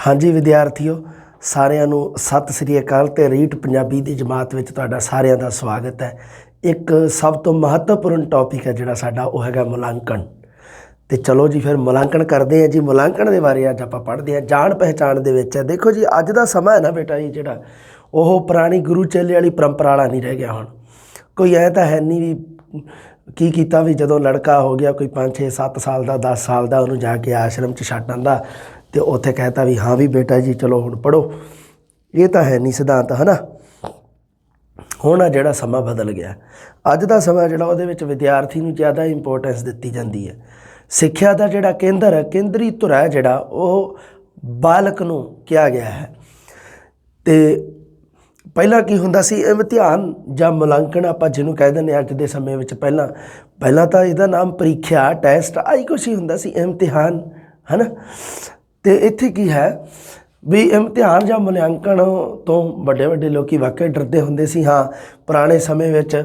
हाँ जी विद्यार्थियों, सारिਆਂ ਨੂੰ सत श्री अकाल ਤੇ ਰੀਟ ਪੰਜਾਬੀ ਦੀ ਜਮਾਤ ਵਿੱਚ ਤੁਹਾਡਾ ਸਾਰਿਆਂ ਦਾ ਸਵਾਗਤ ਹੈ। ਇੱਕ ਸਭ ਤੋਂ ਮਹੱਤਵਪੂਰਨ ਟੌਪਿਕ ਹੈ ਜਿਹੜਾ ਸਾਡਾ ਉਹ ਹੈਗਾ ਮੁਲਾਂਕਣ। ਤੇ ਚਲੋ ਜੀ ਫਿਰ ਮੁਲਾਂਕਣ ਕਰਦੇ ਹਾਂ ਜੀ। ਮੁਲਾਂਕਣ ਦੇ ਬਾਰੇ ਅੱਜ ਆਪਾਂ ਪੜ੍ਹਦੇ ਹਾਂ। ਜਾਣ ਪਹਿਚਾਣ ਦੇ ਵਿੱਚ ਹੈ। ਦੇਖੋ ਜੀ ਅੱਜ ਦਾ ਸਮਾਂ ਹੈ ਨਾ ਬੇਟਾ ਜੀ, ਜਿਹੜਾ ਉਹ ਪੁਰਾਣੀ ਗੁਰੂ ਚੇਲੇ ਵਾਲੀ ਪਰੰਪਰਾ ਵਾਲਾ ਨਹੀਂ ਰਹਿ ਗਿਆ। ਹੁਣ ਕੋਈ ਐਂ ਤਾਂ ਹੈ ਨਹੀਂ ਵੀ ਕੀ ਕੀਤਾ ਵੀ ਜਦੋਂ ਲੜਕਾ ਹੋ ਗਿਆ ਕੋਈ 5 6 7 ਸਾਲ ਦਾ 10 ਸਾਲ ਦਾ ਉਹਨੂੰ ਜਾ ਕੇ ਆਸ਼ਰਮ 'ਚ ਛੱਡ ਆਂਦਾ ਤੇ ਉੱਥੇ ਕਹਿਤਾ ਵੀ ਹਾਂ ਵੀ ਬੇਟਾ ਜੀ ਚਲੋ ਹੁਣ ਪੜ੍ਹੋ। ਇਹ ਤਾਂ ਹੈ ਨਹੀਂ ਸਿਧਾਂਤ, ਹੈ ਨਾ। ਹੁਣ ਆ ਜਿਹੜਾ ਸਮਾਂ ਬਦਲ ਗਿਆ। ਅੱਜ ਦਾ ਸਮਾਂ ਜਿਹੜਾ ਉਹਦੇ ਵਿੱਚ ਵਿਦਿਆਰਥੀ ਨੂੰ ਜ਼ਿਆਦਾ ਇੰਪੋਰਟੈਂਸ ਦਿੱਤੀ ਜਾਂਦੀ ਹੈ। ਸਿੱਖਿਆ ਦਾ ਜਿਹੜਾ ਕੇਂਦਰ ਹੈ, ਕੇਂਦਰੀ ਧੁਰਾ ਹੈ ਜਿਹੜਾ, ਉਹ ਬਾਲਕ ਨੂੰ ਕਿਹਾ ਗਿਆ ਹੈ। ਅਤੇ ਪਹਿਲਾਂ ਕੀ ਹੁੰਦਾ ਸੀ, ਇਮਤਿਹਾਨ ਜਾਂ ਮੁਲਾਂਕਣ ਆਪਾਂ ਜਿਹਨੂੰ ਕਹਿ ਦਿੰਦੇ ਅੱਜ ਦੇ ਸਮੇਂ ਵਿੱਚ। ਪਹਿਲਾਂ ਤਾਂ ਇਹਦਾ ਨਾਮ ਪ੍ਰੀਖਿਆ, ਟੈਸਟ ਆਹੀ ਕੁਛ ਹੀ ਹੁੰਦਾ ਸੀ, ਇਮਤਿਹਾਨ, ਹੈ ਨਾ। ਅਤੇ ਇੱਥੇ ਕੀ ਹੈ ਵੀ ਇਮਤਿਹਾਨ ਜਾਂ ਮੁਲਾਂਕਣ ਤੋਂ ਵੱਡੇ ਵੱਡੇ ਲੋਕ ਵਾਕਈ ਡਰਦੇ ਹੁੰਦੇ ਸੀ। ਹਾਂ, ਪੁਰਾਣੇ ਸਮੇਂ ਵਿੱਚ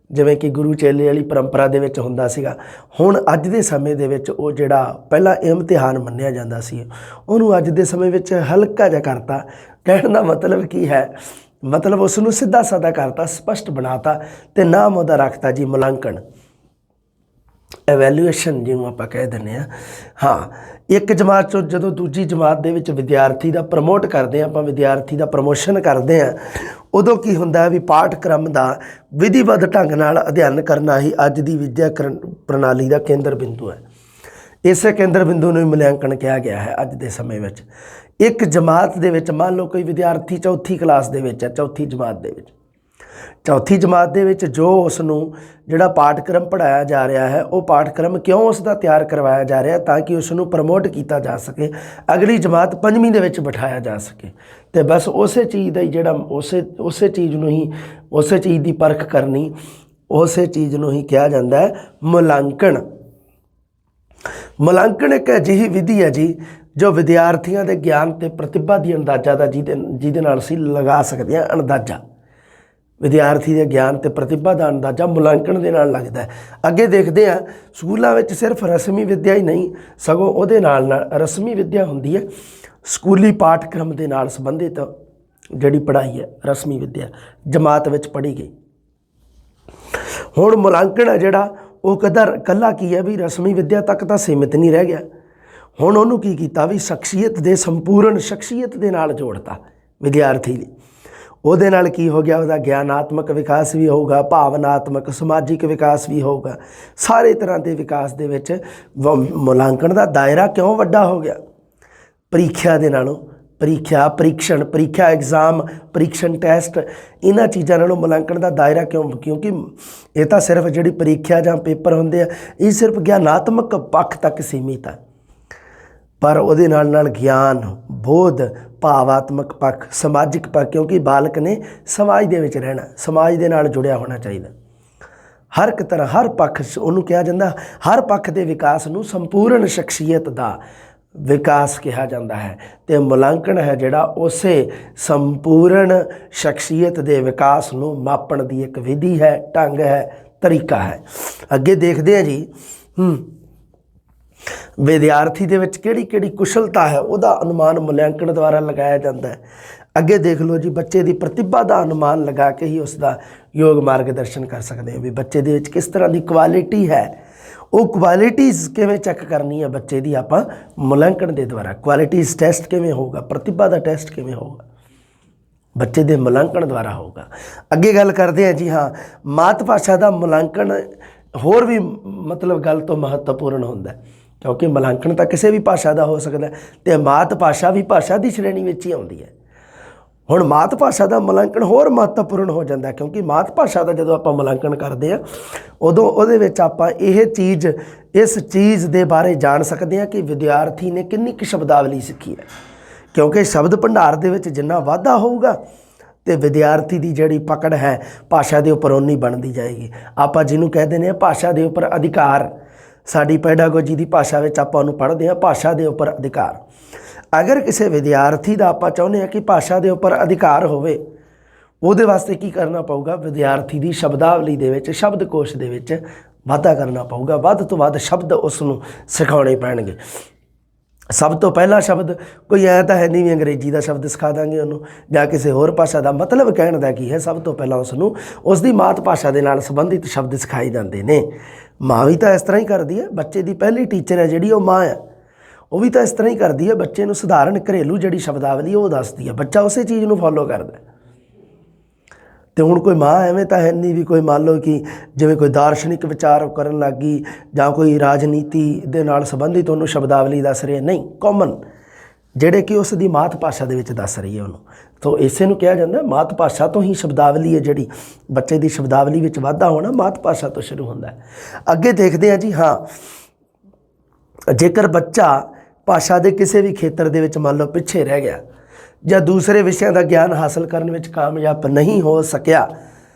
ਜਿਵੇਂ ਕਿ ਗੁਰੂ ਚੇਲੇ ਵਾਲੀ ਪਰੰਪਰਾ ਦੇ ਵਿੱਚ ਹੁੰਦਾ ਸੀਗਾ। ਹੁਣ ਅੱਜ ਦੇ ਸਮੇਂ ਦੇ ਵਿੱਚ ਉਹ ਜਿਹੜਾ ਪਹਿਲਾਂ ਇਮਤਿਹਾਨ ਮੰਨਿਆ ਜਾਂਦਾ ਸੀ, ਉਹਨੂੰ ਅੱਜ ਦੇ ਸਮੇਂ ਵਿੱਚ ਹਲਕਾ ਜਿਹਾ ਕਰਤਾ। ਕਹਿਣ ਦਾ ਮਤਲਬ ਕੀ ਹੈ, ਮਤਲਬ ਉਸ ਨੂੰ ਸਿੱਧਾ ਸਾਦਾ ਕਰਤਾ, ਸਪਸ਼ਟ ਬਣਾਤਾ ਅਤੇ ਨਾਮ ਉਹਦਾ ਰੱਖਤਾ ਜੀ ਮੁਲਾਂਕਣ, ਐਵੈਲੂਏਸ਼ਨ ਜਿਹਨੂੰ ਆਪਾਂ ਕਹਿ ਦਿੰਦੇ ਹਾਂ। ਹਾਂ, ਇੱਕ ਜਮਾਤ 'ਚੋਂ ਜਦੋਂ ਦੂਜੀ ਜਮਾਤ ਦੇ ਵਿੱਚ ਵਿਦਿਆਰਥੀ ਦਾ ਪ੍ਰਮੋਟ ਕਰਦੇ ਹਾਂ ਆਪਾਂ, ਵਿਦਿਆਰਥੀ ਦਾ ਪ੍ਰਮੋਸ਼ਨ ਕਰਦੇ ਹਾਂ, ਉਦੋਂ ਕੀ ਹੁੰਦਾ ਵੀ ਪਾਠਕ੍ਰਮ ਦਾ ਵਿਧੀਵੱਧ ਢੰਗ ਨਾਲ ਅਧਿਐਨ ਕਰਨਾ ਹੀ ਅੱਜ ਦੀ ਵਿੱਦਿਆ ਪ੍ਰਣਾਲੀ ਦਾ ਕੇਂਦਰ ਬਿੰਦੂ ਹੈ। ਇਸੇ ਕੇਂਦਰ ਬਿੰਦੂ ਨੂੰ ਮੁਲਾਂਕਣ ਕਿਹਾ ਗਿਆ ਹੈ ਅੱਜ ਦੇ ਸਮੇਂ ਵਿੱਚ। ਇੱਕ ਜਮਾਤ ਦੇ ਵਿੱਚ ਮੰਨ ਲਓ ਕੋਈ ਵਿਦਿਆਰਥੀ ਚੌਥੀ ਕਲਾਸ ਦੇ ਵਿੱਚ ਹੈ, ਚੌਥੀ ਜਮਾਤ ਦੇ ਵਿੱਚ ਜੋ ਉਸ ਨੂੰ ਜਿਹੜਾ ਪਾਠਕ੍ਰਮ ਪੜ੍ਹਾਇਆ ਜਾ ਰਿਹਾ ਹੈ, ਉਹ ਪਾਠਕ੍ਰਮ ਕਿਉਂ ਉਸ ਦਾ ਤਿਆਰ ਕਰਵਾਇਆ ਜਾ ਰਿਹਾ ਤਾਂ ਕਿ ਉਸ ਨੂੰ ਪ੍ਰਮੋਟ ਕੀਤਾ ਜਾ ਸਕੇ, ਅਗਲੀ ਜਮਾਤ 5ਵੀਂ ਦੇ ਵਿੱਚ ਬਿਠਾਇਆ ਜਾ ਸਕੇ। ਅਤੇ ਬਸ ਉਸੇ ਚੀਜ਼ ਦਾ ਹੀ ਜਿਹੜਾ ਉਸੇ ਚੀਜ਼ ਨੂੰ ਹੀ, ਉਸੇ ਚੀਜ਼ ਦੀ ਪਰਖ ਕਰਨੀ, ਉਸੇ ਚੀਜ਼ ਨੂੰ ਹੀ ਕਿਹਾ ਜਾਂਦਾ ਹੈ ਮੁਲਾਂਕਣ। ਮੁਲਾਂਕਣ ਇੱਕ ਅਜਿਹੀ ਵਿਧੀ ਹੈ ਜੀ ਜੋ ਵਿਦਿਆਰਥੀਆਂ ਦੇ ਗਿਆਨ ਅਤੇ ਪ੍ਰਤਿਭਾ ਦੀ ਅੰਦਾਜ਼ਾ ਦਾ ਜਿਹਦੇ ਨਾਲ ਅਸੀਂ ਲਗਾ ਸਕਦੇ ਹਾਂ ਅੰਦਾਜ਼ਾ। ਵਿਦਿਆਰਥੀ ਦੇ ਗਿਆਨ ਅਤੇ ਪ੍ਰਤਿਭਾ ਦਾ ਅੰਦਾਜ਼ਾ ਮੁਲਾਂਕਣ ਦੇ ਨਾਲ ਲੱਗਦਾ ਹੈ। ਅੱਗੇ ਦੇਖਦੇ ਹਾਂ, ਸਕੂਲਾਂ ਵਿੱਚ ਸਿਰਫ ਰਸਮੀ ਵਿੱਦਿਆ ਹੀ ਨਹੀਂ, ਸਗੋਂ ਉਹਦੇ ਨਾਲ ਰਸਮੀ ਵਿੱਦਿਆ ਹੁੰਦੀ ਹੈ ਸਕੂਲੀ ਪਾਠਕ੍ਰਮ ਦੇ ਨਾਲ ਸੰਬੰਧਿਤ ਜਿਹੜੀ ਪੜ੍ਹਾਈ ਹੈ, ਰਸਮੀ ਵਿੱਦਿਆ ਜਮਾਤ ਵਿੱਚ ਪੜ੍ਹੀ ਗਈ। ਹੁਣ ਮੁਲਾਂਕਣ ਹੈ ਜਿਹੜਾ ਉਹ ਇਕੱਲਾ ਕੀ ਹੈ ਵੀ ਰਸਮੀ ਵਿੱਦਿਆ ਤੱਕ ਤਾਂ ਸੀਮਿਤ ਨਹੀਂ ਰਹਿ ਗਿਆ। ਹੁਣ ਉਹਨੂੰ ਕੀ ਕੀਤਾ ਵੀ ਸ਼ਖਸੀਅਤ ਦੇ ਸੰਪੂਰਨ ਸ਼ਖਸੀਅਤ ਦੇ ਨਾਲ ਜੋੜਤਾ ਵਿਦਿਆਰਥੀ ਦੀ। ਉਹਦੇ ਨਾਲ ਕੀ ਹੋ ਗਿਆ, ਉਹਦਾ ਗਿਆਨਾਤਮਕ ਵਿਕਾਸ ਵੀ ਹੋਊਗਾ, ਭਾਵਨਾਤਮਕ ਸਮਾਜਿਕ ਵਿਕਾਸ ਵੀ ਹੋਊਗਾ। ਸਾਰੇ ਤਰ੍ਹਾਂ ਦੇ ਵਿਕਾਸ ਦੇ ਵਿੱਚ ਮੁਲਾਂਕਣ ਦਾ ਦਾਇਰਾ ਕਿਉਂ ਵੱਡਾ ਹੋ ਗਿਆ ਪ੍ਰੀਖਿਆ ਦੇ ਨਾਲੋਂ। ਪ੍ਰੀਖਿਆ ਐਗਜ਼ਾਮ, ਪ੍ਰੀਖਣ ਟੈਸਟ, ਇਹਨਾਂ ਚੀਜ਼ਾਂ ਨਾਲੋਂ ਮੁਲਾਂਕਣ ਦਾ ਦਾਇਰਾ ਕਿਉਂਕਿ ਇਹ ਤਾਂ ਸਿਰਫ ਜਿਹੜੀ ਪ੍ਰੀਖਿਆ ਜਾਂ ਪੇਪਰ ਹੁੰਦੇ ਆ, ਇਹ ਸਿਰਫ ਗਿਆਨਾਤਮਕ ਪੱਖ ਤੱਕ ਸੀਮਿਤ ਆ। ਪਰ ਉਹਦੇ ਨਾਲ ਗਿਆਨ, ਬੋਧ, ਭਾਵਾਤਮਕ ਪੱਖ, ਸਮਾਜਿਕ ਪੱਖ, ਕਿਉਂਕਿ ਬਾਲਕ ਨੇ ਸਮਾਜ ਦੇ ਵਿੱਚ ਰਹਿਣਾ, ਸਮਾਜ ਦੇ ਨਾਲ ਜੁੜਿਆ ਹੋਣਾ ਚਾਹੀਦਾ। ਹਰ ਇੱਕ ਤਰ੍ਹਾਂ, ਹਰ ਪੱਖ ਉਹਨੂੰ ਕਿਹਾ ਜਾਂਦਾ, ਹਰ ਪੱਖ ਦੇ ਵਿਕਾਸ ਨੂੰ ਸੰਪੂਰਨ ਸ਼ਖਸੀਅਤ ਦਾ ਵਿਕਾਸ ਕਿਹਾ ਜਾਂਦਾ ਹੈ। ਅਤੇ ਮੁਲਾਂਕਣ ਹੈ ਜਿਹੜਾ ਉਸੇ ਸੰਪੂਰਨ ਸ਼ਖਸੀਅਤ ਦੇ ਵਿਕਾਸ ਨੂੰ ਮਾਪਣ ਦੀ ਇੱਕ ਵਿਧੀ ਹੈ, ਢੰਗ ਹੈ, ਤਰੀਕਾ ਹੈ। ਅੱਗੇ ਦੇਖਦੇ ਹਾਂ ਜੀ, ਵਿਦਿਆਰਥੀ ਦੇ ਵਿੱਚ ਕਿਹੜੀ ਕਿਹੜੀ ਕੁਸ਼ਲਤਾ ਹੈ ਉਹਦਾ ਅਨੁਮਾਨ ਮੁਲਾਂਕਣ ਦੁਆਰਾ ਲਗਾਇਆ ਜਾਂਦਾ ਹੈ। ਅੱਗੇ ਦੇਖ ਲਓ ਜੀ, ਬੱਚੇ ਦੀ ਪ੍ਰਤਿਭਾ ਦਾ ਅਨੁਮਾਨ ਲਗਾ ਕੇ ਹੀ ਉਸ ਦਾ ਯੋਗ ਮਾਰਗਦਰਸ਼ਨ ਕਰ ਸਕਦੇ ਹੋ ਵੀ ਬੱਚੇ ਦੇ ਵਿੱਚ ਕਿਸ ਤਰ੍ਹਾਂ ਦੀ ਕੁਆਲਿਟੀ ਹੈ। ਉਹ ਕੁਆਲਿਟੀਜ਼ ਕਿਵੇਂ ਚੈੱਕ ਕਰਨੀ ਹੈ ਬੱਚੇ ਦੀ ਆਪਾਂ ਮੁਲਾਂਕਣ ਦੇ ਦੁਆਰਾ। ਕੁਆਲਿਟੀਜ਼ ਟੈਸਟ ਕਿਵੇਂ ਹੋਊਗਾ, ਪ੍ਰਤਿਭਾ ਦਾ ਟੈਸਟ ਕਿਵੇਂ ਹੋਊਗਾ, ਬੱਚੇ ਦੇ ਮੁਲਾਂਕਣ ਦੁਆਰਾ ਹੋਊਗਾ। ਅੱਗੇ ਗੱਲ ਕਰਦੇ ਹਾਂ ਜੀ, ਹਾਂ, ਮਾਤ ਭਾਸ਼ਾ ਦਾ ਮੁਲਾਂਕਣ ਹੋਰ ਵੀ ਮਤਲਬ ਗੱਲ ਤੋਂ ਮਹੱਤਵਪੂਰਨ ਹੁੰਦਾ, ਕਿਉਂਕਿ ਮੁਲਾਂਕਣ ਤਾਂ ਕਿਸੇ ਵੀ ਭਾਸ਼ਾ ਦਾ ਹੋ ਸਕਦਾ ਅਤੇ ਮਾਤ ਭਾਸ਼ਾ ਵੀ ਭਾਸ਼ਾ ਦੀ ਸ਼੍ਰੇਣੀ ਵਿੱਚ ਹੀ ਆਉਂਦੀ ਹੈ। ਹੁਣ ਮਾਤ ਭਾਸ਼ਾ ਦਾ ਮੁਲਾਂਕਣ ਹੋਰ ਮਹੱਤਵਪੂਰਨ ਹੋ ਜਾਂਦਾ, ਕਿਉਂਕਿ ਮਾਤ ਭਾਸ਼ਾ ਦਾ ਜਦੋਂ ਆਪਾਂ ਮੁਲਾਂਕਣ ਕਰਦੇ ਹਾਂ ਉਦੋਂ ਉਹਦੇ ਵਿੱਚ ਆਪਾਂ ਇਸ ਚੀਜ਼ ਦੇ ਬਾਰੇ ਜਾਣ ਸਕਦੇ ਹਾਂ ਕਿ ਵਿਦਿਆਰਥੀ ਨੇ ਕਿੰਨੀ ਕੁ ਸ਼ਬਦਾਵਲੀ ਸਿੱਖੀ ਹੈ। ਕਿਉਂਕਿ ਸ਼ਬਦ ਭੰਡਾਰ ਦੇ ਵਿੱਚ ਜਿੰਨਾ ਵਾਧਾ ਹੋਊਗਾ ਅਤੇ ਵਿਦਿਆਰਥੀ ਦੀ ਜਿਹੜੀ ਪਕੜ ਹੈ ਭਾਸ਼ਾ ਦੇ ਉੱਪਰ ਓਨੀ ਬਣਦੀ ਜਾਏਗੀ। ਆਪਾਂ ਜਿਹਨੂੰ ਕਹਿ ਦਿੰਦੇ ਹਾਂ ਭਾਸ਼ਾ ਦੇ ਉੱਪਰ ਅਧਿਕਾਰ, ਸਾਡੀ ਪੈਡਾਗੋਜੀ ਦੀ ਭਾਸ਼ਾ ਵਿੱਚ ਆਪਾਂ ਉਹਨੂੰ ਪੜ੍ਹਦੇ ਹਾਂ ਭਾਸ਼ਾ ਦੇ ਉੱਪਰ ਅਧਿਕਾਰ। ਅਗਰ ਕਿਸੇ ਵਿਦਿਆਰਥੀ ਦਾ ਆਪਾਂ ਚਾਹੁੰਦੇ ਹਾਂ ਕਿ ਭਾਸ਼ਾ ਦੇ ਉੱਪਰ ਅਧਿਕਾਰ ਹੋਵੇ, ਉਹਦੇ ਵਾਸਤੇ ਕੀ ਕਰਨਾ ਪਊਗਾ, ਵਿਦਿਆਰਥੀ ਦੀ ਸ਼ਬਦਾਵਲੀ ਦੇ ਵਿੱਚ, ਸ਼ਬਦਕੋਸ਼ ਦੇ ਵਿੱਚ ਵਾਧਾ ਕਰਨਾ ਪਊਗਾ। ਵੱਧ ਤੋਂ ਵੱਧ ਸ਼ਬਦ ਉਸ ਨੂੰ ਸਿਖਾਉਣੇ ਪੈਣਗੇ। ਸਭ ਤੋਂ ਪਹਿਲਾ ਸ਼ਬਦ ਕੋਈ ਐਂ ਤਾਂ ਹੈ ਨਹੀਂ ਵੀ ਅੰਗਰੇਜ਼ੀ ਦਾ ਸ਼ਬਦ ਸਿਖਾ ਦਾਂਗੇ ਉਹਨੂੰ ਜਾਂ ਕਿਸੇ ਹੋਰ ਭਾਸ਼ਾ ਦਾ। ਮਤਲਬ ਕਹਿਣ ਦਾ ਕੀ ਹੈ, ਸਭ ਤੋਂ ਪਹਿਲਾਂ ਉਸ ਨੂੰ ਉਸ ਦੀ ਮਾਤ ਭਾਸ਼ਾ ਦੇ ਨਾਲ ਸੰਬੰਧਿਤ ਸ਼ਬਦ ਸਿਖਾਏ ਜਾਂਦੇ ਨੇ। ਮਾਂ ਵੀ ਤਾਂ ਇਸ ਤਰ੍ਹਾਂ ਹੀ ਕਰਦੀ ਹੈ, ਬੱਚੇ ਦੀ ਪਹਿਲੀ ਟੀਚਰ ਹੈ ਜਿਹੜੀ ਉਹ ਮਾਂ ਹੈ, ਉਹ ਵੀ ਤਾਂ ਇਸ ਤਰ੍ਹਾਂ ਹੀ ਕਰਦੀ ਹੈ। ਬੱਚੇ ਨੂੰ ਸਧਾਰਨ ਘਰੇਲੂ ਜਿਹੜੀ ਸ਼ਬਦਾਵਲੀ ਉਹ ਦੱਸਦੀ ਹੈ, ਬੱਚਾ ਉਸੇ ਚੀਜ਼ ਨੂੰ ਫੋਲੋ ਕਰਦਾ। ਤੇ ਹੁਣ ਕੋਈ ਮਾਂ ਐਵੇਂ ਤਾਂ ਹੈ ਨਹੀਂ ਵੀ ਕੋਈ ਮੰਨ ਲਓ ਕਿ ਜਿਵੇਂ ਕੋਈ ਦਾਰਸ਼ਨਿਕ ਵਿਚਾਰ ਕਰਨ ਲੱਗ ਗਈ ਜਾਂ ਕੋਈ ਰਾਜਨੀਤੀ ਦੇ ਨਾਲ ਸੰਬੰਧਿਤ ਉਹਨੂੰ ਸ਼ਬਦਾਵਲੀ ਦੱਸ ਰਹੀ ਹੈ, ਨਹੀਂ, ਕਾਮਨ ਜਿਹੜੇ ਕਿ ਉਸ ਦੀ ਮਾਤ ਭਾਸ਼ਾ ਦੇ ਵਿੱਚ ਦੱਸ ਰਹੀ ਹੈ ਉਹਨੂੰ। ਤਾਂ ਇਸੇ ਨੂੰ ਕਿਹਾ ਜਾਂਦਾ ਮਾਤ ਭਾਸ਼ਾ ਤੋਂ ਹੀ ਸ਼ਬਦਾਵਲੀ ਹੈ ਜਿਹੜੀ ਬੱਚੇ ਦੀ ਸ਼ਬਦਾਵਲੀ ਵਿੱਚ ਵਾਧਾ ਹੋਣਾ ਮਾਤ ਭਾਸ਼ਾ ਤੋਂ ਸ਼ੁਰੂ ਹੁੰਦਾ ਹੈ। ਅੱਗੇ ਦੇਖਦੇ ਹਾਂ ਜੀ, ਹਾਂ, ਜੇਕਰ ਬੱਚਾ ਭਾਸ਼ਾ ਦੇ ਕਿਸੇ ਵੀ ਖੇਤਰ ਦੇ ਵਿੱਚ ਮੰਨ ਲਓ ਪਿੱਛੇ ਰਹਿ ਗਿਆ ਜਾਂ ਦੂਸਰੇ ਵਿਸ਼ਿਆਂ ਦਾ ਗਿਆਨ ਹਾਸਲ ਕਰਨ ਵਿੱਚ ਕਾਮਯਾਬ ਨਹੀਂ ਹੋ ਸਕਿਆ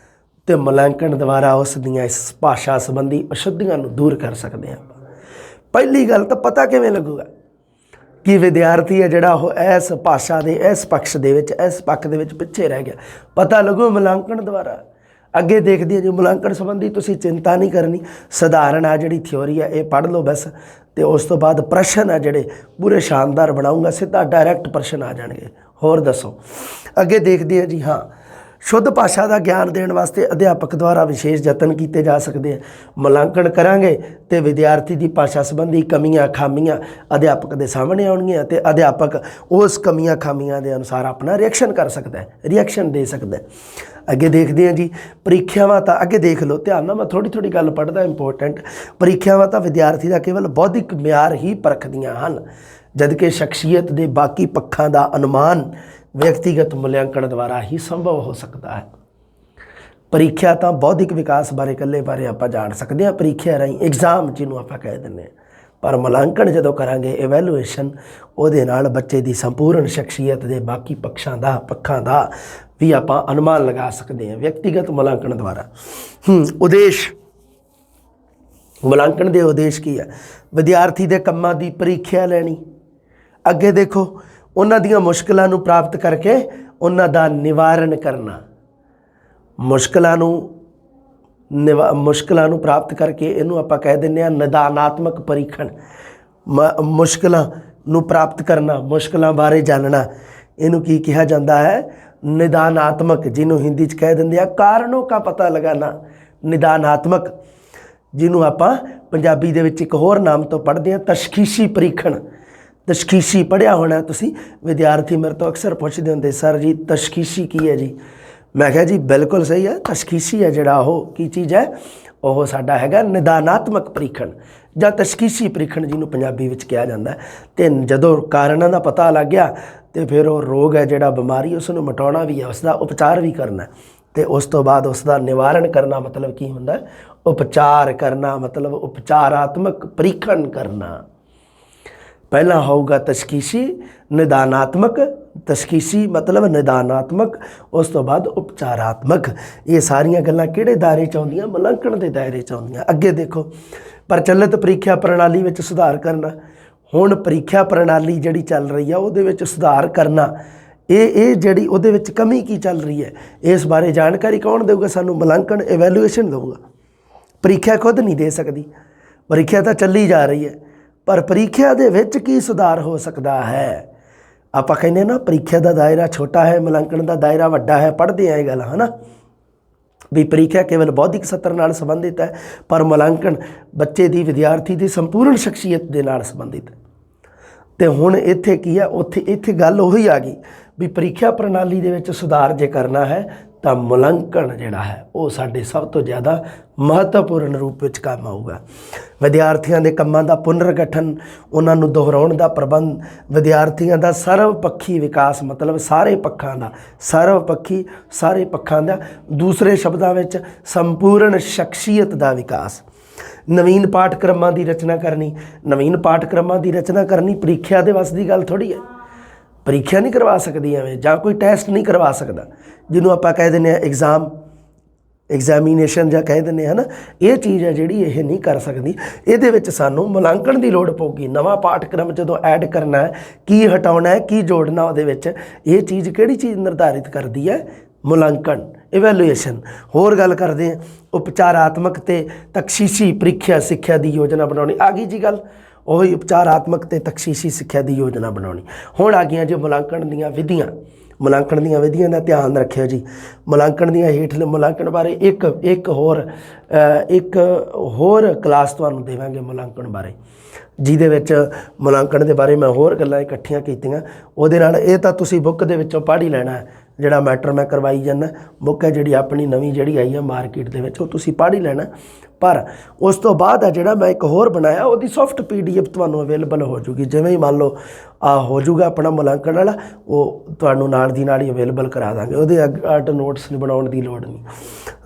ਤੇ ਮੁਲਾਂਕਣ ਦੁਆਰਾ ਉਸ ਦੀਆਂ ਇਸ ਭਾਸ਼ਾ ਸੰਬੰਧੀ ਅਸ਼ੁੱਧੀਆਂ ਨੂੰ ਦੂਰ ਕਰ ਸਕਦੇ ਹਾਂ। ਪਹਿਲੀ ਗੱਲ ਤਾਂ ਪਤਾ ਕਿਵੇਂ ਲੱਗੂਗਾ ਕਿ ਵਿਦਿਆਰਥੀ ਹੈ ਜਿਹੜਾ ਉਹ ਇਸ ਭਾਸ਼ਾ ਦੇ ਇਸ ਪੱਖ ਦੇ ਵਿੱਚ ਪਿੱਛੇ ਰਹਿ ਗਿਆ, ਪਤਾ ਲੱਗੂ ਮੁਲਾਂਕਣ ਦੁਆਰਾ। ਅੱਗੇ ਦੇਖਦੇ ਹਾਂ ਜੀ, ਮੁਲਾਂਕਣ ਸੰਬੰਧੀ ਤੁਸੀਂ ਚਿੰਤਾ ਨਹੀਂ ਕਰਨੀ, ਸਧਾਰਨ ਆ ਜਿਹੜੀ ਥਿਓਰੀ ਹੈ ਇਹ ਪੜ੍ਹ ਲਓ ਬਸ। ਤੇ ਉਸ ਤੋਂ ਬਾਅਦ ਪ੍ਰਸ਼ਨ ਆ ਜਿਹੜੇ ਪੂਰੇ ਸ਼ਾਨਦਾਰ ਬਣਾਉਂਗਾ, ਸਿੱਧਾ ਡਾਇਰੈਕਟ ਪ੍ਰਸ਼ਨ ਆ ਜਾਣਗੇ। ਹੋਰ ਦੱਸੋ। ਅੱਗੇ ਦੇਖਦੇ ਹਾਂ ਜੀ, ਹਾਂ, ਸ਼ੁੱਧ ਭਾਸ਼ਾ ਦਾ ਗਿਆਨ ਦੇਣ ਵਾਸਤੇ ਅਧਿਆਪਕ ਦੁਆਰਾ ਵਿਸ਼ੇਸ਼ ਯਤਨ ਕੀਤੇ ਜਾ ਸਕਦੇ ਆ। ਮੁਲਾਂਕਣ ਕਰਾਂਗੇ ਤੇ ਵਿਦਿਆਰਥੀ ਦੀ ਭਾਸ਼ਾ ਸੰਬੰਧੀ ਕਮੀਆਂ ਖਾਮੀਆਂ ਅਧਿਆਪਕ ਦੇ ਸਾਹਮਣੇ ਆਉਣਗੀਆਂ ਤੇ ਅਧਿਆਪਕ ਉਸ ਕਮੀਆਂ ਖਾਮੀਆਂ ਦੇ ਅਨੁਸਾਰ ਆਪਣਾ ਰਿਐਕਸ਼ਨ ਕਰ ਸਕਦਾ ਹੈ, ਰਿਐਕਸ਼ਨ ਦੇ ਸਕਦਾ ਹੈ। ਅੱਗੇ ਦੇਖਦੇ ਹਾਂ ਜੀ, ਪ੍ਰੀਖਿਆਵਾਂ ਤਾਂ ਅੱਗੇ ਦੇਖ ਲਓ, ਧਿਆਨ ਨਾਲ ਮੈਂ ਥੋੜ੍ਹੀ ਗੱਲ ਪੜ੍ਹਦਾ, ਇੰਪੋਰਟੈਂਟ। ਪ੍ਰੀਖਿਆਵਾਂ ਤਾਂ ਵਿਦਿਆਰਥੀ ਦਾ ਕੇਵਲ ਬੌਧਿਕ ਮਿਆਰ ਹੀ ਪਰਖਦੀਆਂ ਹਨ, ਜਦਕਿ ਸ਼ਖਸੀਅਤ ਦੇ ਬਾਕੀ ਪੱਖਾਂ ਦਾ ਅਨੁਮਾਨ ਵਿਅਕਤੀਗਤ ਮੁਲਾਂਕਣ ਦੁਆਰਾ ਹੀ ਸੰਭਵ ਹੋ ਸਕਦਾ ਹੈ। ਪ੍ਰੀਖਿਆ ਤਾਂ ਬੌਧਿਕ ਵਿਕਾਸ ਬਾਰੇ ਇਕੱਲੇ ਬਾਰੇ ਆਪਾਂ ਜਾਣ ਸਕਦੇ ਹਾਂ, ਪ੍ਰੀਖਿਆ ਰਾਹੀਂ ਐਗਜ਼ਾਮ ਜਿਹਨੂੰ ਆਪਾਂ ਕਹਿ ਦਿੰਦੇ ਹਾਂ, ਪਰ ਮੁਲਾਂਕਣ ਜਦੋਂ ਕਰਾਂਗੇ ਇਵੈਲੂਏਸ਼ਨ, ਉਹਦੇ ਨਾਲ ਬੱਚੇ ਦੀ ਸੰਪੂਰਨ ਸ਼ਖਸੀਅਤ ਦੇ ਬਾਕੀ ਪੱਖਾਂ ਦਾ ਵੀ ਆਪਾਂ ਅਨੁਮਾਨ ਲਗਾ ਸਕਦੇ ਹਾਂ ਵਿਅਕਤੀਗਤ ਮੁਲਾਂਕਣ ਦੁਆਰਾ। ਉਦੇਸ਼, ਮੁਲਾਂਕਣ ਦੇ ਉਦੇਸ਼ ਕੀ ਹੈ? ਵਿਦਿਆਰਥੀ ਦੇ ਕੰਮਾਂ ਦੀ ਪ੍ਰੀਖਿਆ ਲੈਣੀ। ਅੱਗੇ ਦੇਖੋ, ਉਹਨਾਂ ਦੀਆਂ ਮੁਸ਼ਕਲਾਂ ਨੂੰ ਪ੍ਰਾਪਤ ਕਰਕੇ ਉਹਨਾਂ ਦਾ ਨਿਵਾਰਨ ਕਰਨਾ। ਮੁਸ਼ਕਲਾਂ ਨੂੰ ਪ੍ਰਾਪਤ ਕਰਕੇ ਇਹਨੂੰ ਆਪਾਂ ਕਹਿ ਦਿੰਦੇ ਹਾਂ ਨਿਦਾਨਾਤਮਕ ਪਰੀਖਣ। ਮੁਸ਼ਕਲਾਂ ਨੂੰ ਪ੍ਰਾਪਤ ਕਰਨਾ, ਮੁਸ਼ਕਲਾਂ ਬਾਰੇ ਜਾਣਨਾ, ਇਹਨੂੰ ਕੀ ਕਿਹਾ ਜਾਂਦਾ ਹੈ? ਨਿਦਾਨਾਤਮਕ, ਜਿਹਨੂੰ ਹਿੰਦੀ 'ਚ ਕਹਿ ਦਿੰਦੇ ਆ ਕਾਰਨੋਂ ਕਾ ਪਤਾ ਲਗਾਨਾ। ਨਿਦਾਨਾਤਮਕ, ਜਿਹਨੂੰ ਆਪਾਂ ਪੰਜਾਬੀ ਦੇ ਵਿੱਚ ਇੱਕ ਹੋਰ ਨਾਮ ਤੋਂ ਪੜ੍ਹਦੇ ਹਾਂ ਤਸ਼ਖੀਸੀ ਪਰੀਖਣ। ਤਸ਼ਖੀਸੀ ਪੜ੍ਹਿਆ ਹੋਣਾ ਤੁਸੀਂ, ਵਿਦਿਆਰਥੀ ਮੇਰੇ ਤੋਂ ਅਕਸਰ ਪੁੱਛਦੇ ਹੁੰਦੇ, ਸਰ ਜੀ ਤਸ਼ਖੀਸੀ ਕੀ ਹੈ ਜੀ? ਮੈਂ ਕਿਹਾ ਜੀ ਬਿਲਕੁਲ ਸਹੀ ਹੈ, ਤਸ਼ਖੀਸੀ ਹੈ ਜਿਹੜਾ ਉਹ ਕੀ ਚੀਜ਼ ਹੈ? ਉਹ ਸਾਡਾ ਹੈਗਾ ਨਿਦਾਨਾਤਮਕ ਪਰੀਖਣ ਜਾਂ ਤਸ਼ਖੀਸੀ ਪਰੀਖਣ, ਜਿਹਨੂੰ ਪੰਜਾਬੀ ਵਿੱਚ ਕਿਹਾ ਜਾਂਦਾ। ਅਤੇ ਜਦੋਂ ਕਾਰਨਾਂ ਦਾ ਪਤਾ ਲੱਗ ਗਿਆ ਤੇ ਫਿਰ ਉਹ ਰੋਗ ਹੈ ਜਿਹੜਾ ਬਿਮਾਰੀ, ਉਸ ਨੂੰ ਮਿਟਾਉਣਾ ਵੀ ਹੈ, ਉਸ ਦਾ ਉਪਚਾਰ ਵੀ ਕਰਨਾ ਤੇ ਉਸ ਤੋਂ ਬਾਅਦ ਉਸ ਦਾ ਨਿਵਾਰਨ ਕਰਨਾ। ਮਤਲਬ ਕੀ ਹੁੰਦਾ? ਉਪਚਾਰ ਕਰਨਾ, ਮਤਲਬ ਉਪਚਾਰਾਤਮਕ ਪਰੀਖਣ ਕਰਨਾ। ਪਹਿਲਾਂ ਹੋਊਗਾ ਤਸ਼ਖੀਸੀ, ਨਿਦਾਨਾਤਮਕ। ਤਸ਼ਖੀਸੀ ਮਤਲਬ ਨਿਦਾਨਾਤਮਕ, ਉਸ ਤੋਂ ਬਾਅਦ ਉਪਚਾਰਾਤਮਕ। ਇਹ ਸਾਰੀਆਂ ਗੱਲਾਂ ਕਿਹੜੇ ਦਾਇਰੇ 'ਚ ਆਉਂਦੀਆਂ? ਮੁਲਾਂਕਣ ਦੇ ਦਾਇਰੇ 'ਚ ਆਉਂਦੀਆਂ। ਅੱਗੇ ਦੇਖੋ, ਪ੍ਰਚਲਿਤ ਪ੍ਰੀਖਿਆ ਪ੍ਰਣਾਲੀ ਵਿੱਚ ਸੁਧਾਰ ਕਰਨਾ। ਹੁਣ ਪ੍ਰੀਖਿਆ ਪ੍ਰਣਾਲੀ ਜਿਹੜੀ ਚੱਲ ਰਹੀ ਆ ਉਹਦੇ ਵਿੱਚ ਸੁਧਾਰ ਕਰਨਾ, ਇਹ ਜਿਹੜੀ ਉਹਦੇ ਵਿੱਚ ਕਮੀ ਕੀ ਚੱਲ ਰਹੀ ਹੈ, ਇਸ ਬਾਰੇ ਜਾਣਕਾਰੀ ਕੌਣ ਦੇਊਗਾ ਸਾਨੂੰ? ਮੁਲਾਂਕਣ, ਇਵੈਲੂਏਸ਼ਨ ਦੇਊਗਾ। ਪ੍ਰੀਖਿਆ ਖੁਦ ਨਹੀਂ ਦੇ ਸਕਦੀ, ਪ੍ਰੀਖਿਆ ਤਾਂ ਚੱਲੀ ਜਾ ਰਹੀ ਹੈ, ਪਰ ਪ੍ਰੀਖਿਆ ਦੇ ਵਿੱਚ ਕੀ ਸੁਧਾਰ ਹੋ ਸਕਦਾ ਹੈ? ਆਪਾਂ ਕਹਿੰਦੇ ਨਾ ਪ੍ਰੀਖਿਆ ਦਾ ਦਾਇਰਾ ਛੋਟਾ ਹੈ, ਮੁਲਾਂਕਣ ਦਾ ਦਾਇਰਾ ਵੱਡਾ ਹੈ। ਪੜ੍ਹਦੇ ਆ ਇਹ ਗੱਲ, ਹੈ ਨਾ, ਵੀ ਪ੍ਰੀਖਿਆ ਕੇਵਲ ਬੌਧਿਕ ਸੱਤਰ ਨਾਲ ਸੰਬੰਧਿਤ ਹੈ, ਪਰ ਮੁਲਾਂਕਣ ਬੱਚੇ ਦੀ, ਵਿਦਿਆਰਥੀ ਦੀ ਸੰਪੂਰਨ ਸ਼ਖਸੀਅਤ ਦੇ ਨਾਲ ਸੰਬੰਧਿਤ ਹੈ। ਅਤੇ ਹੁਣ ਇੱਥੇ ਕੀ ਹੈ? ਇੱਥੇ ਗੱਲ ਉਹੀ ਆ ਗਈ ਵੀ ਪ੍ਰੀਖਿਆ ਪ੍ਰਣਾਲੀ ਦੇ ਵਿੱਚ ਸੁਧਾਰ ਜੇ ਕਰਨਾ ਹੈ ਤਾਂ ਮੁਲਾਂਕਣ ਜਿਹੜਾ ਹੈ ਉਹ ਸਾਡੇ ਸਭ ਤੋਂ ਜ਼ਿਆਦਾ ਮਹੱਤਵਪੂਰਨ ਰੂਪ ਵਿੱਚ ਕੰਮ ਆਊਗਾ। ਵਿਦਿਆਰਥੀਆਂ ਦੇ ਕੰਮਾਂ ਦਾ ਪੁਨਰਗਠਨ, ਉਹਨਾਂ ਨੂੰ ਦੁਹਰਾਉਣ ਦਾ ਪ੍ਰਬੰਧ, ਵਿਦਿਆਰਥੀਆਂ ਦਾ ਸਰਵਪੱਖੀ ਵਿਕਾਸ, ਮਤਲਬ ਸਾਰੇ ਪੱਖਾਂ ਦਾ, ਸਰਵਪੱਖੀ ਸਾਰੇ ਪੱਖਾਂ ਦਾ, ਦੂਸਰੇ ਸ਼ਬਦਾਂ ਵਿੱਚ ਸੰਪੂਰਨ ਸ਼ਖਸੀਅਤ ਦਾ ਵਿਕਾਸ। ਨਵੀਨ ਪਾਠਕ੍ਰਮਾਂ ਦੀ ਰਚਨਾ ਕਰਨੀ। ਨਵੀਨ ਪਾਠਕ੍ਰਮਾਂ ਦੀ ਰਚਨਾ ਕਰਨੀ ਪ੍ਰੀਖਿਆ ਦੇ ਵੱਸ ਦੀ ਗੱਲ ਥੋੜ੍ਹੀ ਹੈ। ਪ੍ਰੀਖਿਆ ਨਹੀਂ ਕਰਵਾ ਸਕਦੀ ਐਵੇਂ, ਜਾਂ ਕੋਈ ਟੈਸਟ ਨਹੀਂ ਕਰਵਾ ਸਕਦਾ, ਜਿਹਨੂੰ ਆਪਾਂ ਕਹਿ ਦਿੰਦੇ ਹਾਂ ਐਗਜ਼ਾਮੀਨੇਸ਼ਨ ਜਾਂ ਕਹਿ ਦਿੰਦੇ ਹਾਂ ਨਾ, ਇਹ ਚੀਜ਼ ਹੈ ਜਿਹੜੀ ਇਹ ਨਹੀਂ ਕਰ ਸਕਦੀ। ਇਹਦੇ ਵਿੱਚ ਸਾਨੂੰ ਮੁਲਾਂਕਣ ਦੀ ਲੋੜ ਪਊਗੀ। ਨਵਾਂ ਪਾਠਕ੍ਰਮ ਜਦੋਂ ਐਡ ਕਰਨਾ ਹੈ, ਕੀ ਹਟਾਉਣਾ ਹੈ, ਕੀ ਜੋੜਨਾ, ਉਹਦੇ ਵਿੱਚ ਇਹ ਚੀਜ਼ ਕਿਹੜੀ ਚੀਜ਼ ਨਿਰਧਾਰਿਤ ਕਰਦੀ ਹੈ? ਮੁਲਾਂਕਣ, ਇਵੈਲੂਏਸ਼ਨ। ਹੋਰ ਗੱਲ ਕਰਦੇ ਹਾਂ ਉਪਚਾਰਾਤਮਕ ਤੇ ਤਖਸ਼ੀਸ਼ੀ ਪ੍ਰੀਖਿਆ ਸਿੱਖਿਆ ਦੀ ਯੋਜਨਾ ਬਣਾਉਣੀ। ਆ ਗਈ ਜੀ ਗੱਲ। ਉਹੀ ਉਪਚਾਰਾਤਮਕ ਤੇ ਤਖਸ਼ੀਸ਼ੀ ਸਿੱਖਿਆ ਦੀ ਯੋਜਨਾ ਬਣਾਉਣੀ। ਹੁਣ ਆ ਗਈਆਂ ਜੀ ਮੁਲਾਂਕਣ ਦੀਆਂ ਵਿਧੀਆਂ। ਮੁਲਾਂਕਣ ਦੀਆਂ ਵਿਧੀਆਂ ਦਾ ਧਿਆਨ ਰੱਖਿਓ ਜੀ। ਮੁਲਾਂਕਣ ਦੀਆਂ ਹੇਠਲੇ ਮੁਲਾਂਕਣ ਬਾਰੇ ਇੱਕ ਹੋਰ ਕਲਾਸ ਤੁਹਾਨੂੰ ਦੇਵਾਂਗੇ ਮੁਲਾਂਕਣ ਬਾਰੇ, ਜਿਹਦੇ ਵਿੱਚ ਮੁਲਾਂਕਣ ਦੇ ਬਾਰੇ ਮੈਂ ਹੋਰ ਗੱਲਾਂ ਇਕੱਠੀਆਂ ਕੀਤੀਆਂ। ਉਹਦੇ ਨਾਲ ਇਹ ਤਾਂ ਤੁਸੀਂ ਬੁੱਕ ਦੇ ਵਿੱਚੋਂ ਪੜ੍ਹ ਹੀ ਲੈਣਾ। ਜਿਹੜਾ ਮੈਟਰ ਮੈਂ ਕਰਵਾਈ ਜਾਂਦਾ, ਬੁੱਕ ਹੈ ਜਿਹੜੀ ਆਪਣੀ ਨਵੀਂ ਜਿਹੜੀ ਆਈ ਹੈ ਮਾਰਕੀਟ ਦੇ ਵਿੱਚ, ਉਹ ਤੁਸੀਂ ਪੜ੍ਹ ਹੀ ਲੈਣਾ। ਪਰ ਉਸ ਤੋਂ ਬਾਅਦ ਆ ਜਿਹੜਾ ਮੈਂ ਇੱਕ ਹੋਰ ਬਣਾਇਆ, ਉਹਦੀ ਸੌਫਟ PDF ਤੁਹਾਨੂੰ ਅਵੇਲੇਬਲ ਹੋ ਜੂਗੀ। ਜਿਵੇਂ ਹੀ ਮੰਨ ਲਓ ਹੋ ਜੂਗਾ ਆਪਣਾ ਮੁਲਾਂਕਣ ਵਾਲਾ, ਉਹ ਤੁਹਾਨੂੰ ਨਾਲ ਦੀ ਨਾਲ ਹੀ ਅਵੇਲੇਬਲ ਕਰਾ ਦਾਂਗੇ। ਉਹਦੇ ਅੱਡ ਨੋਟਸ ਬਣਾਉਣ ਦੀ ਲੋੜ ਨਹੀਂ।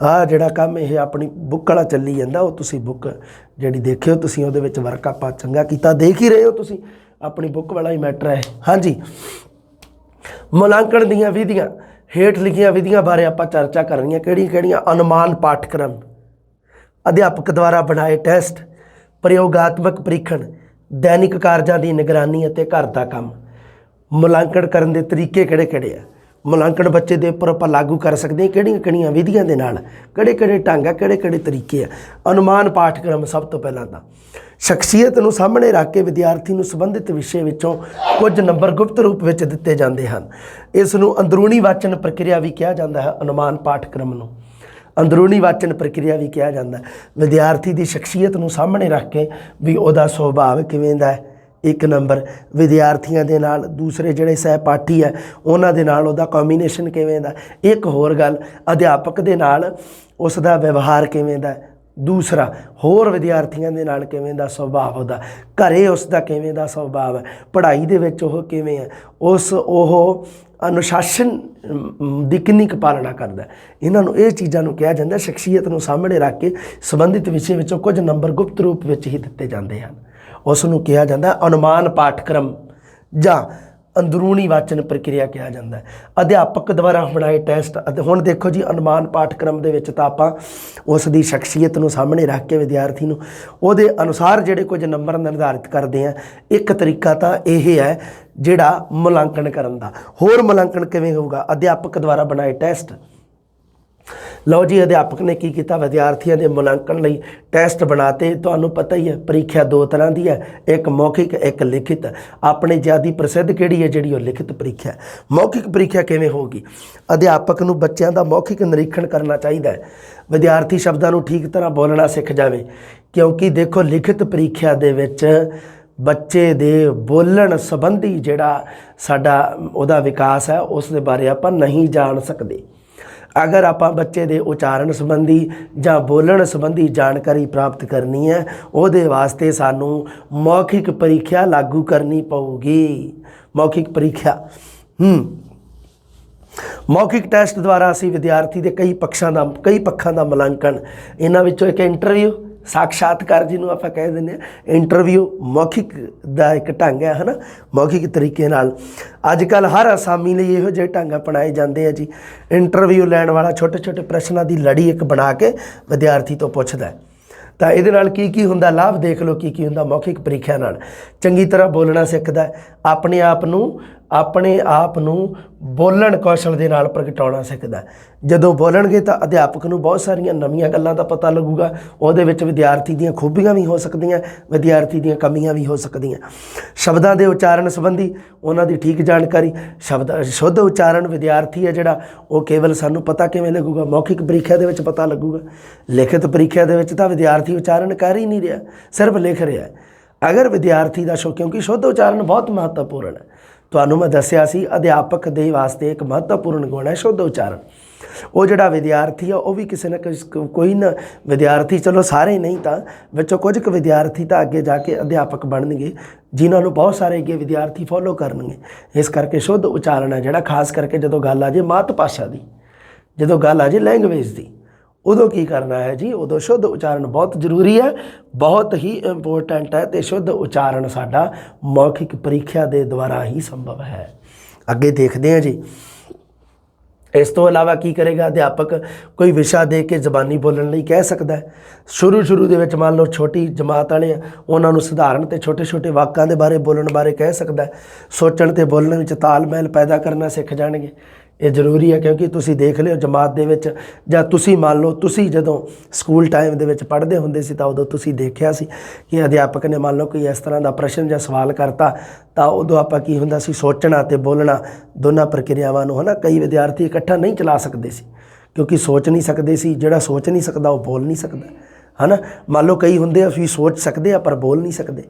ਆਹ ਜਿਹੜਾ ਕੰਮ ਇਹ ਆਪਣੀ ਬੁੱਕ ਵਾਲਾ ਚੱਲੀ ਜਾਂਦਾ, ਉਹ ਤੁਸੀਂ ਬੁੱਕ ਜਿਹੜੀ ਦੇਖਿਓ ਤੁਸੀਂ, ਉਹਦੇ ਵਿੱਚ ਵਰਕ ਆਪਾਂ ਚੰਗਾ ਕੀਤਾ ਦੇਖ ਹੀ ਰਹੇ ਹੋ ਤੁਸੀਂ। ਆਪਣੀ ਬੁੱਕ ਵਾਲਾ ਹੀ ਮੈਟਰ ਹੈ। ਹਾਂਜੀ, ਮੁਲਾਂਕਣ ਦੀਆਂ ਵਿਧੀਆਂ, ਹੇਠ ਲਿਖੀਆਂ ਵਿਧੀਆਂ ਬਾਰੇ ਆਪਾਂ ਚਰਚਾ ਕਰਨੀਆਂ। ਕਿਹੜੀਆਂ? ਅਨੁਮਾਨ ਪਾਠਕ੍ਰਮ, ਅਧਿਆਪਕ ਦੁਆਰਾ ਬਣਾਏ ਟੈਸਟ, ਪ੍ਰਯੋਗਾਤਮਕ ਪ੍ਰੀਖਣ, ਦੈਨਿਕ ਕਾਰਜਾਂ ਦੀ ਨਿਗਰਾਨੀ ਅਤੇ ਘਰ ਦਾ ਕੰਮ। ਮੁਲਾਂਕਣ ਕਰਨ ਦੇ ਤਰੀਕੇ ਕਿਹੜੇ ਆ? ਮੁਲਾਂਕਣ ਬੱਚੇ ਦੇ ਉੱਪਰ ਆਪਾਂ ਲਾਗੂ ਕਰ ਸਕਦੇ ਹਾਂ ਕਿਹੜੀਆਂ ਵਿਧੀਆਂ ਦੇ ਨਾਲ, ਕਿਹੜੇ ਢੰਗ ਆ, ਕਿਹੜੇ ਤਰੀਕੇ ਆ। ਅਨੁਮਾਨ ਪਾਠਕ੍ਰਮ, ਸਭ ਤੋਂ ਪਹਿਲਾਂ ਤਾਂ ਸ਼ਖਸੀਅਤ ਨੂੰ ਸਾਹਮਣੇ ਰੱਖ ਕੇ ਵਿਦਿਆਰਥੀ ਨੂੰ ਸੰਬੰਧਿਤ ਵਿਸ਼ੇ ਵਿੱਚੋਂ ਕੁਝ ਨੰਬਰ ਗੁਪਤ ਰੂਪ ਵਿੱਚ ਦਿੱਤੇ ਜਾਂਦੇ ਹਨ। ਇਸ ਨੂੰ ਅੰਦਰੂਨੀ ਵਾਚਨ ਪ੍ਰਕਿਰਿਆ ਵੀ ਕਿਹਾ ਜਾਂਦਾ ਹੈ। ਅਨੁਮਾਨ ਪਾਠਕ੍ਰਮ ਨੂੰ ਅੰਦਰੂਨੀ ਵਾਚਨ ਪ੍ਰਕਿਰਿਆ ਵੀ ਕਿਹਾ ਜਾਂਦਾ। ਵਿਦਿਆਰਥੀ ਦੀ ਸ਼ਖਸੀਅਤ ਨੂੰ ਸਾਹਮਣੇ ਰੱਖ ਕੇ ਵੀ ਉਹਦਾ ਸੁਭਾਅ ਕਿਵੇਂ ਦਾ ਹੈ, 1 ਨੰਬਰ। ਵਿਦਿਆਰਥੀਆਂ ਦੇ ਨਾਲ ਦੂਸਰੇ ਜਿਹੜੇ ਸਹਿਪਾਠੀ ਹੈ ਉਹਨਾਂ ਦੇ ਨਾਲ ਉਹਦਾ ਕੰਬੀਨੇਸ਼ਨ ਕਿਵੇਂ ਦਾ। ਇੱਕ ਹੋਰ ਗੱਲ, ਅਧਿਆਪਕ ਦੇ ਨਾਲ ਉਸ ਦਾ ਵਿਵਹਾਰ ਕਿਵੇਂ ਦਾ। ਦੂਸਰਾ, ਹੋਰ ਵਿਦਿਆਰਥੀਆਂ ਦੇ ਨਾਲ ਕਿਵੇਂ ਦਾ ਸੁਭਾਅ ਉਹਦਾ, ਘਰੇ ਉਸ ਦਾ ਕਿਵੇਂ ਦਾ ਸੁਭਾਅ ਹੈ, ਪੜ੍ਹਾਈ ਦੇ ਵਿੱਚ ਉਹ ਕਿਵੇਂ ਹੈ, ਉਹ ਅਨੁਸ਼ਾਸਨ ਦੀ ਕਿੰਨੀ ਕੁ ਪਾਲਣਾ ਕਰਦਾ। ਇਹਨਾਂ ਨੂੰ, ਇਹ ਚੀਜ਼ਾਂ ਨੂੰ ਕਿਹਾ ਜਾਂਦਾ ਸ਼ਖਸੀਅਤ ਨੂੰ ਸਾਹਮਣੇ ਰੱਖ ਕੇ ਸੰਬੰਧਿਤ ਵਿਸ਼ੇ ਵਿੱਚੋਂ ਕੁਝ ਨੰਬਰ ਗੁਪਤ ਰੂਪ ਵਿੱਚ ਹੀ ਦਿੱਤੇ ਜਾਂਦੇ ਹਨ। ਉਸ ਨੂੰ ਕਿਹਾ ਜਾਂਦਾ ਅਨੁਮਾਨ ਪਾਠਕ੍ਰਮ ਜਾਂ ਅੰਦਰੂਨੀ ਵਾਚਨ ਪ੍ਰਕਿਰਿਆ ਕਿਹਾ ਜਾਂਦਾ। ਅਧਿਆਪਕ ਦੁਆਰਾ ਬਣਾਏ ਟੈਸਟ। ਅਤੇ ਹੁਣ ਦੇਖੋ ਜੀ, ਅਨੁਮਾਨ ਪਾਠਕ੍ਰਮ ਦੇ ਵਿੱਚ ਤਾਂ ਆਪਾਂ ਉਸ ਦੀ ਸ਼ਖਸੀਅਤ ਨੂੰ ਸਾਹਮਣੇ ਰੱਖ ਕੇ ਵਿਦਿਆਰਥੀ ਨੂੰ ਉਹਦੇ ਅਨੁਸਾਰ ਜਿਹੜੇ ਕੁਝ ਨੰਬਰ ਨਿਰਧਾਰਿਤ ਕਰਦੇ ਆ। ਇੱਕ ਤਰੀਕਾ ਤਾਂ ਇਹ ਹੈ ਜਿਹੜਾ ਮੁਲਾਂਕਣ ਕਰਨ ਦਾ। ਹੋਰ ਮੁਲਾਂਕਣ ਕਿਵੇਂ ਹੋਊਗਾ? ਅਧਿਆਪਕ ਦੁਆਰਾ ਬਣਾਏ ਟੈਸਟ। ਲਓ ਜੀ, ਅਧਿਆਪਕ ਨੇ ਕੀ ਕੀਤਾ? ਵਿਦਿਆਰਥੀਆਂ ਦੇ ਮੁਲਾਂਕਣ ਲਈ ਟੈਸਟ ਬਣਾਤੇ। ਤੁਹਾਨੂੰ ਪਤਾ ਹੀ ਹੈ ਪ੍ਰੀਖਿਆ 2 ਤਰ੍ਹਾਂ ਦੀ ਹੈ, ਇੱਕ ਮੌਖਿਕ, ਇੱਕ ਲਿਖਿਤ। ਆਪਣੇ ਜ਼ਿਆਦਾ ਪ੍ਰਸਿੱਧ ਕਿਹੜੀ ਹੈ? ਜਿਹੜੀ ਉਹ ਲਿਖਿਤ ਪ੍ਰੀਖਿਆ। ਮੌਖਿਕ ਪ੍ਰੀਖਿਆ ਕਿਵੇਂ ਹੋਊਗੀ? ਅਧਿਆਪਕ ਨੂੰ ਬੱਚਿਆਂ ਦਾ ਮੌਖਿਕ ਨਿਰੀਖਣ ਕਰਨਾ ਚਾਹੀਦਾ ਹੈ। ਵਿਦਿਆਰਥੀ ਸ਼ਬਦਾਂ ਨੂੰ ਠੀਕ ਤਰ੍ਹਾਂ ਬੋਲਣਾ ਸਿੱਖ ਜਾਵੇ, ਕਿਉਂਕਿ ਦੇਖੋ ਲਿਖਿਤ ਪ੍ਰੀਖਿਆ ਦੇ ਵਿੱਚ ਬੱਚੇ ਦੇ ਬੋਲਣ ਸੰਬੰਧੀ ਜਿਹੜਾ ਸਾਡਾ ਉਹਦਾ ਵਿਕਾਸ ਹੈ, ਉਸ ਦੇ ਬਾਰੇ ਆਪਾਂ ਨਹੀਂ ਜਾਣ ਸਕਦੇ। ਅਗਰ ਆਪਾਂ ਬੱਚੇ ਦੇ ਉਚਾਰਨ ਸੰਬੰਧੀ ਜਾਂ ਬੋਲਣ ਸੰਬੰਧੀ ਜਾਣਕਾਰੀ ਪ੍ਰਾਪਤ ਕਰਨੀ ਹੈ, ਉਹਦੇ ਵਾਸਤੇ ਸਾਨੂੰ ਮੌਖਿਕ ਪ੍ਰੀਖਿਆ ਲਾਗੂ ਕਰਨੀ ਪਊਗੀ। ਮੌਖਿਕ ਪ੍ਰੀਖਿਆ ਮੌਖਿਕ ਟੈਸਟ ਦੁਆਰਾ ਅਸੀਂ ਵਿਦਿਆਰਥੀ ਦੇ ਕਈ ਪੱਖਾਂ ਦਾ ਮੁਲਾਂਕਣ। ਇਹਨਾਂ ਵਿੱਚੋਂ ਇੱਕ ਇੰਟਰਵਿਊ, ਸਾਖਸ਼ਾਤਕਾਰ ਜਿਹਨੂੰ ਆਪਾਂ ਕਹਿ ਦਿੰਦੇ ਹਾਂ, ਇੰਟਰਵਿਊ ਮੌਖਿਕ ਦਾ ਇੱਕ ਢੰਗ ਹੈ, ਹੈ ਨਾ। ਮੌਖਿਕ ਤਰੀਕੇ ਨਾਲ ਅੱਜ ਕੱਲ੍ਹ ਹਰ ਅਸਾਮੀ ਲਈ ਇਹੋ ਜਿਹੇ ਢੰਗ ਅਪਣਾਏ ਜਾਂਦੇ ਆ ਜੀ। ਇੰਟਰਵਿਊ ਲੈਣ ਵਾਲਾ ਛੋਟੇ ਪ੍ਰਸ਼ਨਾਂ ਦੀ ਲੜੀ ਇੱਕ ਬਣਾ ਕੇ ਵਿਦਿਆਰਥੀ ਤੋਂ ਪੁੱਛਦਾ। ਤਾਂ ਇਹਦੇ ਨਾਲ ਕੀ ਹੁੰਦਾ, ਲਾਭ ਦੇਖ ਲਓ ਕੀ ਹੁੰਦਾ। ਮੌਖਿਕ ਪ੍ਰੀਖਿਆ ਨਾਲ ਚੰਗੀ ਤਰ੍ਹਾਂ ਬੋਲਣਾ ਸਿੱਖਦਾ, ਆਪਣੇ ਆਪ ਨੂੰ ਬੋਲਣ ਕੌਸ਼ਲ ਦੇ ਨਾਲ ਪ੍ਰਗਟਾਉਣਾ ਸਿੱਖਦਾ। ਜਦੋਂ ਬੋਲਣਗੇ ਤਾਂ ਅਧਿਆਪਕ ਨੂੰ ਬਹੁਤ ਸਾਰੀਆਂ ਨਵੀਆਂ ਗੱਲਾਂ ਦਾ ਪਤਾ ਲੱਗੂਗਾ। ਉਹਦੇ ਵਿੱਚ ਵਿਦਿਆਰਥੀ ਦੀਆਂ ਖੂਬੀਆਂ ਵੀ ਹੋ ਸਕਦੀਆਂ, ਵਿਦਿਆਰਥੀ ਦੀਆਂ ਕਮੀਆਂ ਵੀ ਹੋ ਸਕਦੀਆਂ। ਸ਼ਬਦਾਂ ਦੇ ਉਚਾਰਨ ਸੰਬੰਧੀ ਉਹਨਾਂ ਦੀ ਠੀਕ ਜਾਣਕਾਰੀ। ਸ਼ੁੱਧ ਉਚਾਰਨ ਵਿਦਿਆਰਥੀ ਹੈ ਜਿਹੜਾ, ਉਹ ਕੇਵਲ ਸਾਨੂੰ ਪਤਾ ਕਿਵੇਂ ਲੱਗੂਗਾ? ਮੌਖਿਕ ਪ੍ਰੀਖਿਆ ਦੇ ਵਿੱਚ ਪਤਾ ਲੱਗੂਗਾ। ਲਿਖਿਤ ਪ੍ਰੀਖਿਆ ਦੇ ਵਿੱਚ ਤਾਂ ਵਿਦਿਆਰਥੀ ਉਚਾਰਨ ਕਰ ਹੀ ਨਹੀਂ ਰਿਹਾ, ਸਿਰਫ ਲਿਖ ਰਿਹਾ। ਅਗਰ ਵਿਦਿਆਰਥੀ ਦਾ ਕਿਉਂਕਿ ਸ਼ੁੱਧ ਉਚਾਰਨ ਬਹੁਤ ਮਹੱਤਵਪੂਰਨ ਹੈ। ਤੁਹਾਨੂੰ ਮੈਂ ਦੱਸਿਆ ਸੀ ਅਧਿਆਪਕ ਦੇ ਵਾਸਤੇ ਇੱਕ ਮਹੱਤਵਪੂਰਨ ਗੁਣ ਹੈ ਸ਼ੁੱਧ ਉਚਾਰਨ। ਉਹ ਜਿਹੜਾ ਵਿਦਿਆਰਥੀ ਆ, ਉਹ ਵੀ ਕਿਸੇ ਨਾ ਕੋਈ ਨਾ ਵਿਦਿਆਰਥੀ, ਚਲੋ ਸਾਰੇ ਨਹੀਂ ਤਾਂ ਵਿੱਚੋਂ ਕੁਝ ਕੁ ਵਿਦਿਆਰਥੀ ਤਾਂ ਅੱਗੇ ਜਾ ਕੇ ਅਧਿਆਪਕ ਬਣਨਗੇ, ਜਿਨ੍ਹਾਂ ਨੂੰ ਬਹੁਤ ਸਾਰੇ ਅੱਗੇ ਵਿਦਿਆਰਥੀ ਫੋਲੋ ਕਰਨਗੇ। ਇਸ ਕਰਕੇ ਸ਼ੁੱਧ ਉਚਾਰਨ ਹੈ ਜਿਹੜਾ, ਖਾਸ ਕਰਕੇ ਜਦੋਂ ਗੱਲ ਆ ਜੇ ਮਾਤ ਭਾਸ਼ਾ ਦੀ, ਜਦੋਂ ਗੱਲ ਆ ਜੇ ਲੈਂਗੁਏਜ ਦੀ, ਉਦੋਂ ਕੀ ਕਰਨਾ ਹੈ ਜੀ? ਉਦੋਂ ਸ਼ੁੱਧ ਉਚਾਰਨ ਬਹੁਤ ਜ਼ਰੂਰੀ ਹੈ, ਬਹੁਤ ਹੀ ਇੰਪੋਰਟੈਂਟ ਹੈ। ਅਤੇ ਸ਼ੁੱਧ ਉਚਾਰਨ ਸਾਡਾ ਮੌਖਿਕ ਪ੍ਰੀਖਿਆ ਦੇ ਦੁਆਰਾ ਹੀ ਸੰਭਵ ਹੈ। ਅੱਗੇ ਦੇਖਦੇ ਹਾਂ ਜੀ। ਇਸ ਤੋਂ ਇਲਾਵਾ ਕੀ ਕਰੇਗਾ ਅਧਿਆਪਕ? ਕੋਈ ਵਿਸ਼ਾ ਦੇ ਕੇ ਜ਼ਬਾਨੀ ਬੋਲਣ ਲਈ ਕਹਿ ਸਕਦਾ। ਸ਼ੁਰੂ ਦੇ ਵਿੱਚ ਮੰਨ ਲਓ ਛੋਟੀ ਜਮਾਤ ਵਾਲੇ ਆ, ਉਹਨਾਂ ਨੂੰ ਸਧਾਰਨ ਅਤੇ ਛੋਟੇ ਵਾਕਾਂ ਦੇ ਬਾਰੇ ਬੋਲਣ ਬਾਰੇ ਕਹਿ ਸਕਦਾ। ਸੋਚਣ ਅਤੇ ਬੋਲਣ ਵਿੱਚ ਤਾਲਮੇਲ ਪੈਦਾ ਕਰਨਾ ਸਿੱਖ ਜਾਣਗੇ। ਇਹ ਜ਼ਰੂਰੀ ਹੈ, ਕਿਉਂਕਿ ਤੁਸੀਂ ਦੇਖ ਲਿਓ ਜਮਾਤ ਦੇ ਵਿੱਚ, ਜਾਂ ਤੁਸੀਂ ਮੰਨ ਲਓ ਤੁਸੀਂ ਜਦੋਂ ਸਕੂਲ ਟਾਈਮ ਦੇ ਵਿੱਚ ਪੜ੍ਹਦੇ ਹੁੰਦੇ ਸੀ ਤਾਂ ਉਦੋਂ ਤੁਸੀਂ ਦੇਖਿਆ ਸੀ ਕਿ ਅਧਿਆਪਕ ਨੇ ਮੰਨ ਲਓ ਕੋਈ ਇਸ ਤਰ੍ਹਾਂ ਦਾ ਪ੍ਰਸ਼ਨ ਜਾਂ ਸਵਾਲ ਕਰਤਾ ਤਾਂ ਉਦੋਂ ਆਪਾਂ ਕੀ ਹੁੰਦਾ ਸੀ, ਸੋਚਣਾ ਅਤੇ ਬੋਲਣਾ ਦੋਨਾਂ ਪ੍ਰਕਿਰਿਆਵਾਂ ਨੂੰ, ਹੈ ਨਾ। ਕਈ ਵਿਦਿਆਰਥੀ ਇਕੱਠਾ ਨਹੀਂ ਚਲਾ ਸਕਦੇ ਸੀ ਕਿਉਂਕਿ ਸੋਚ ਨਹੀਂ ਸਕਦੇ ਸੀ। ਜਿਹੜਾ ਸੋਚ ਨਹੀਂ ਸਕਦਾ ਉਹ ਬੋਲ ਨਹੀਂ ਸਕਦਾ, ਹੈ ਨਾ। ਮੰਨ ਲਓ ਕਈ ਹੁੰਦੇ ਆ ਵੀ ਸੋਚ ਸਕਦੇ ਆ ਪਰ ਬੋਲ ਨਹੀਂ ਸਕਦੇ।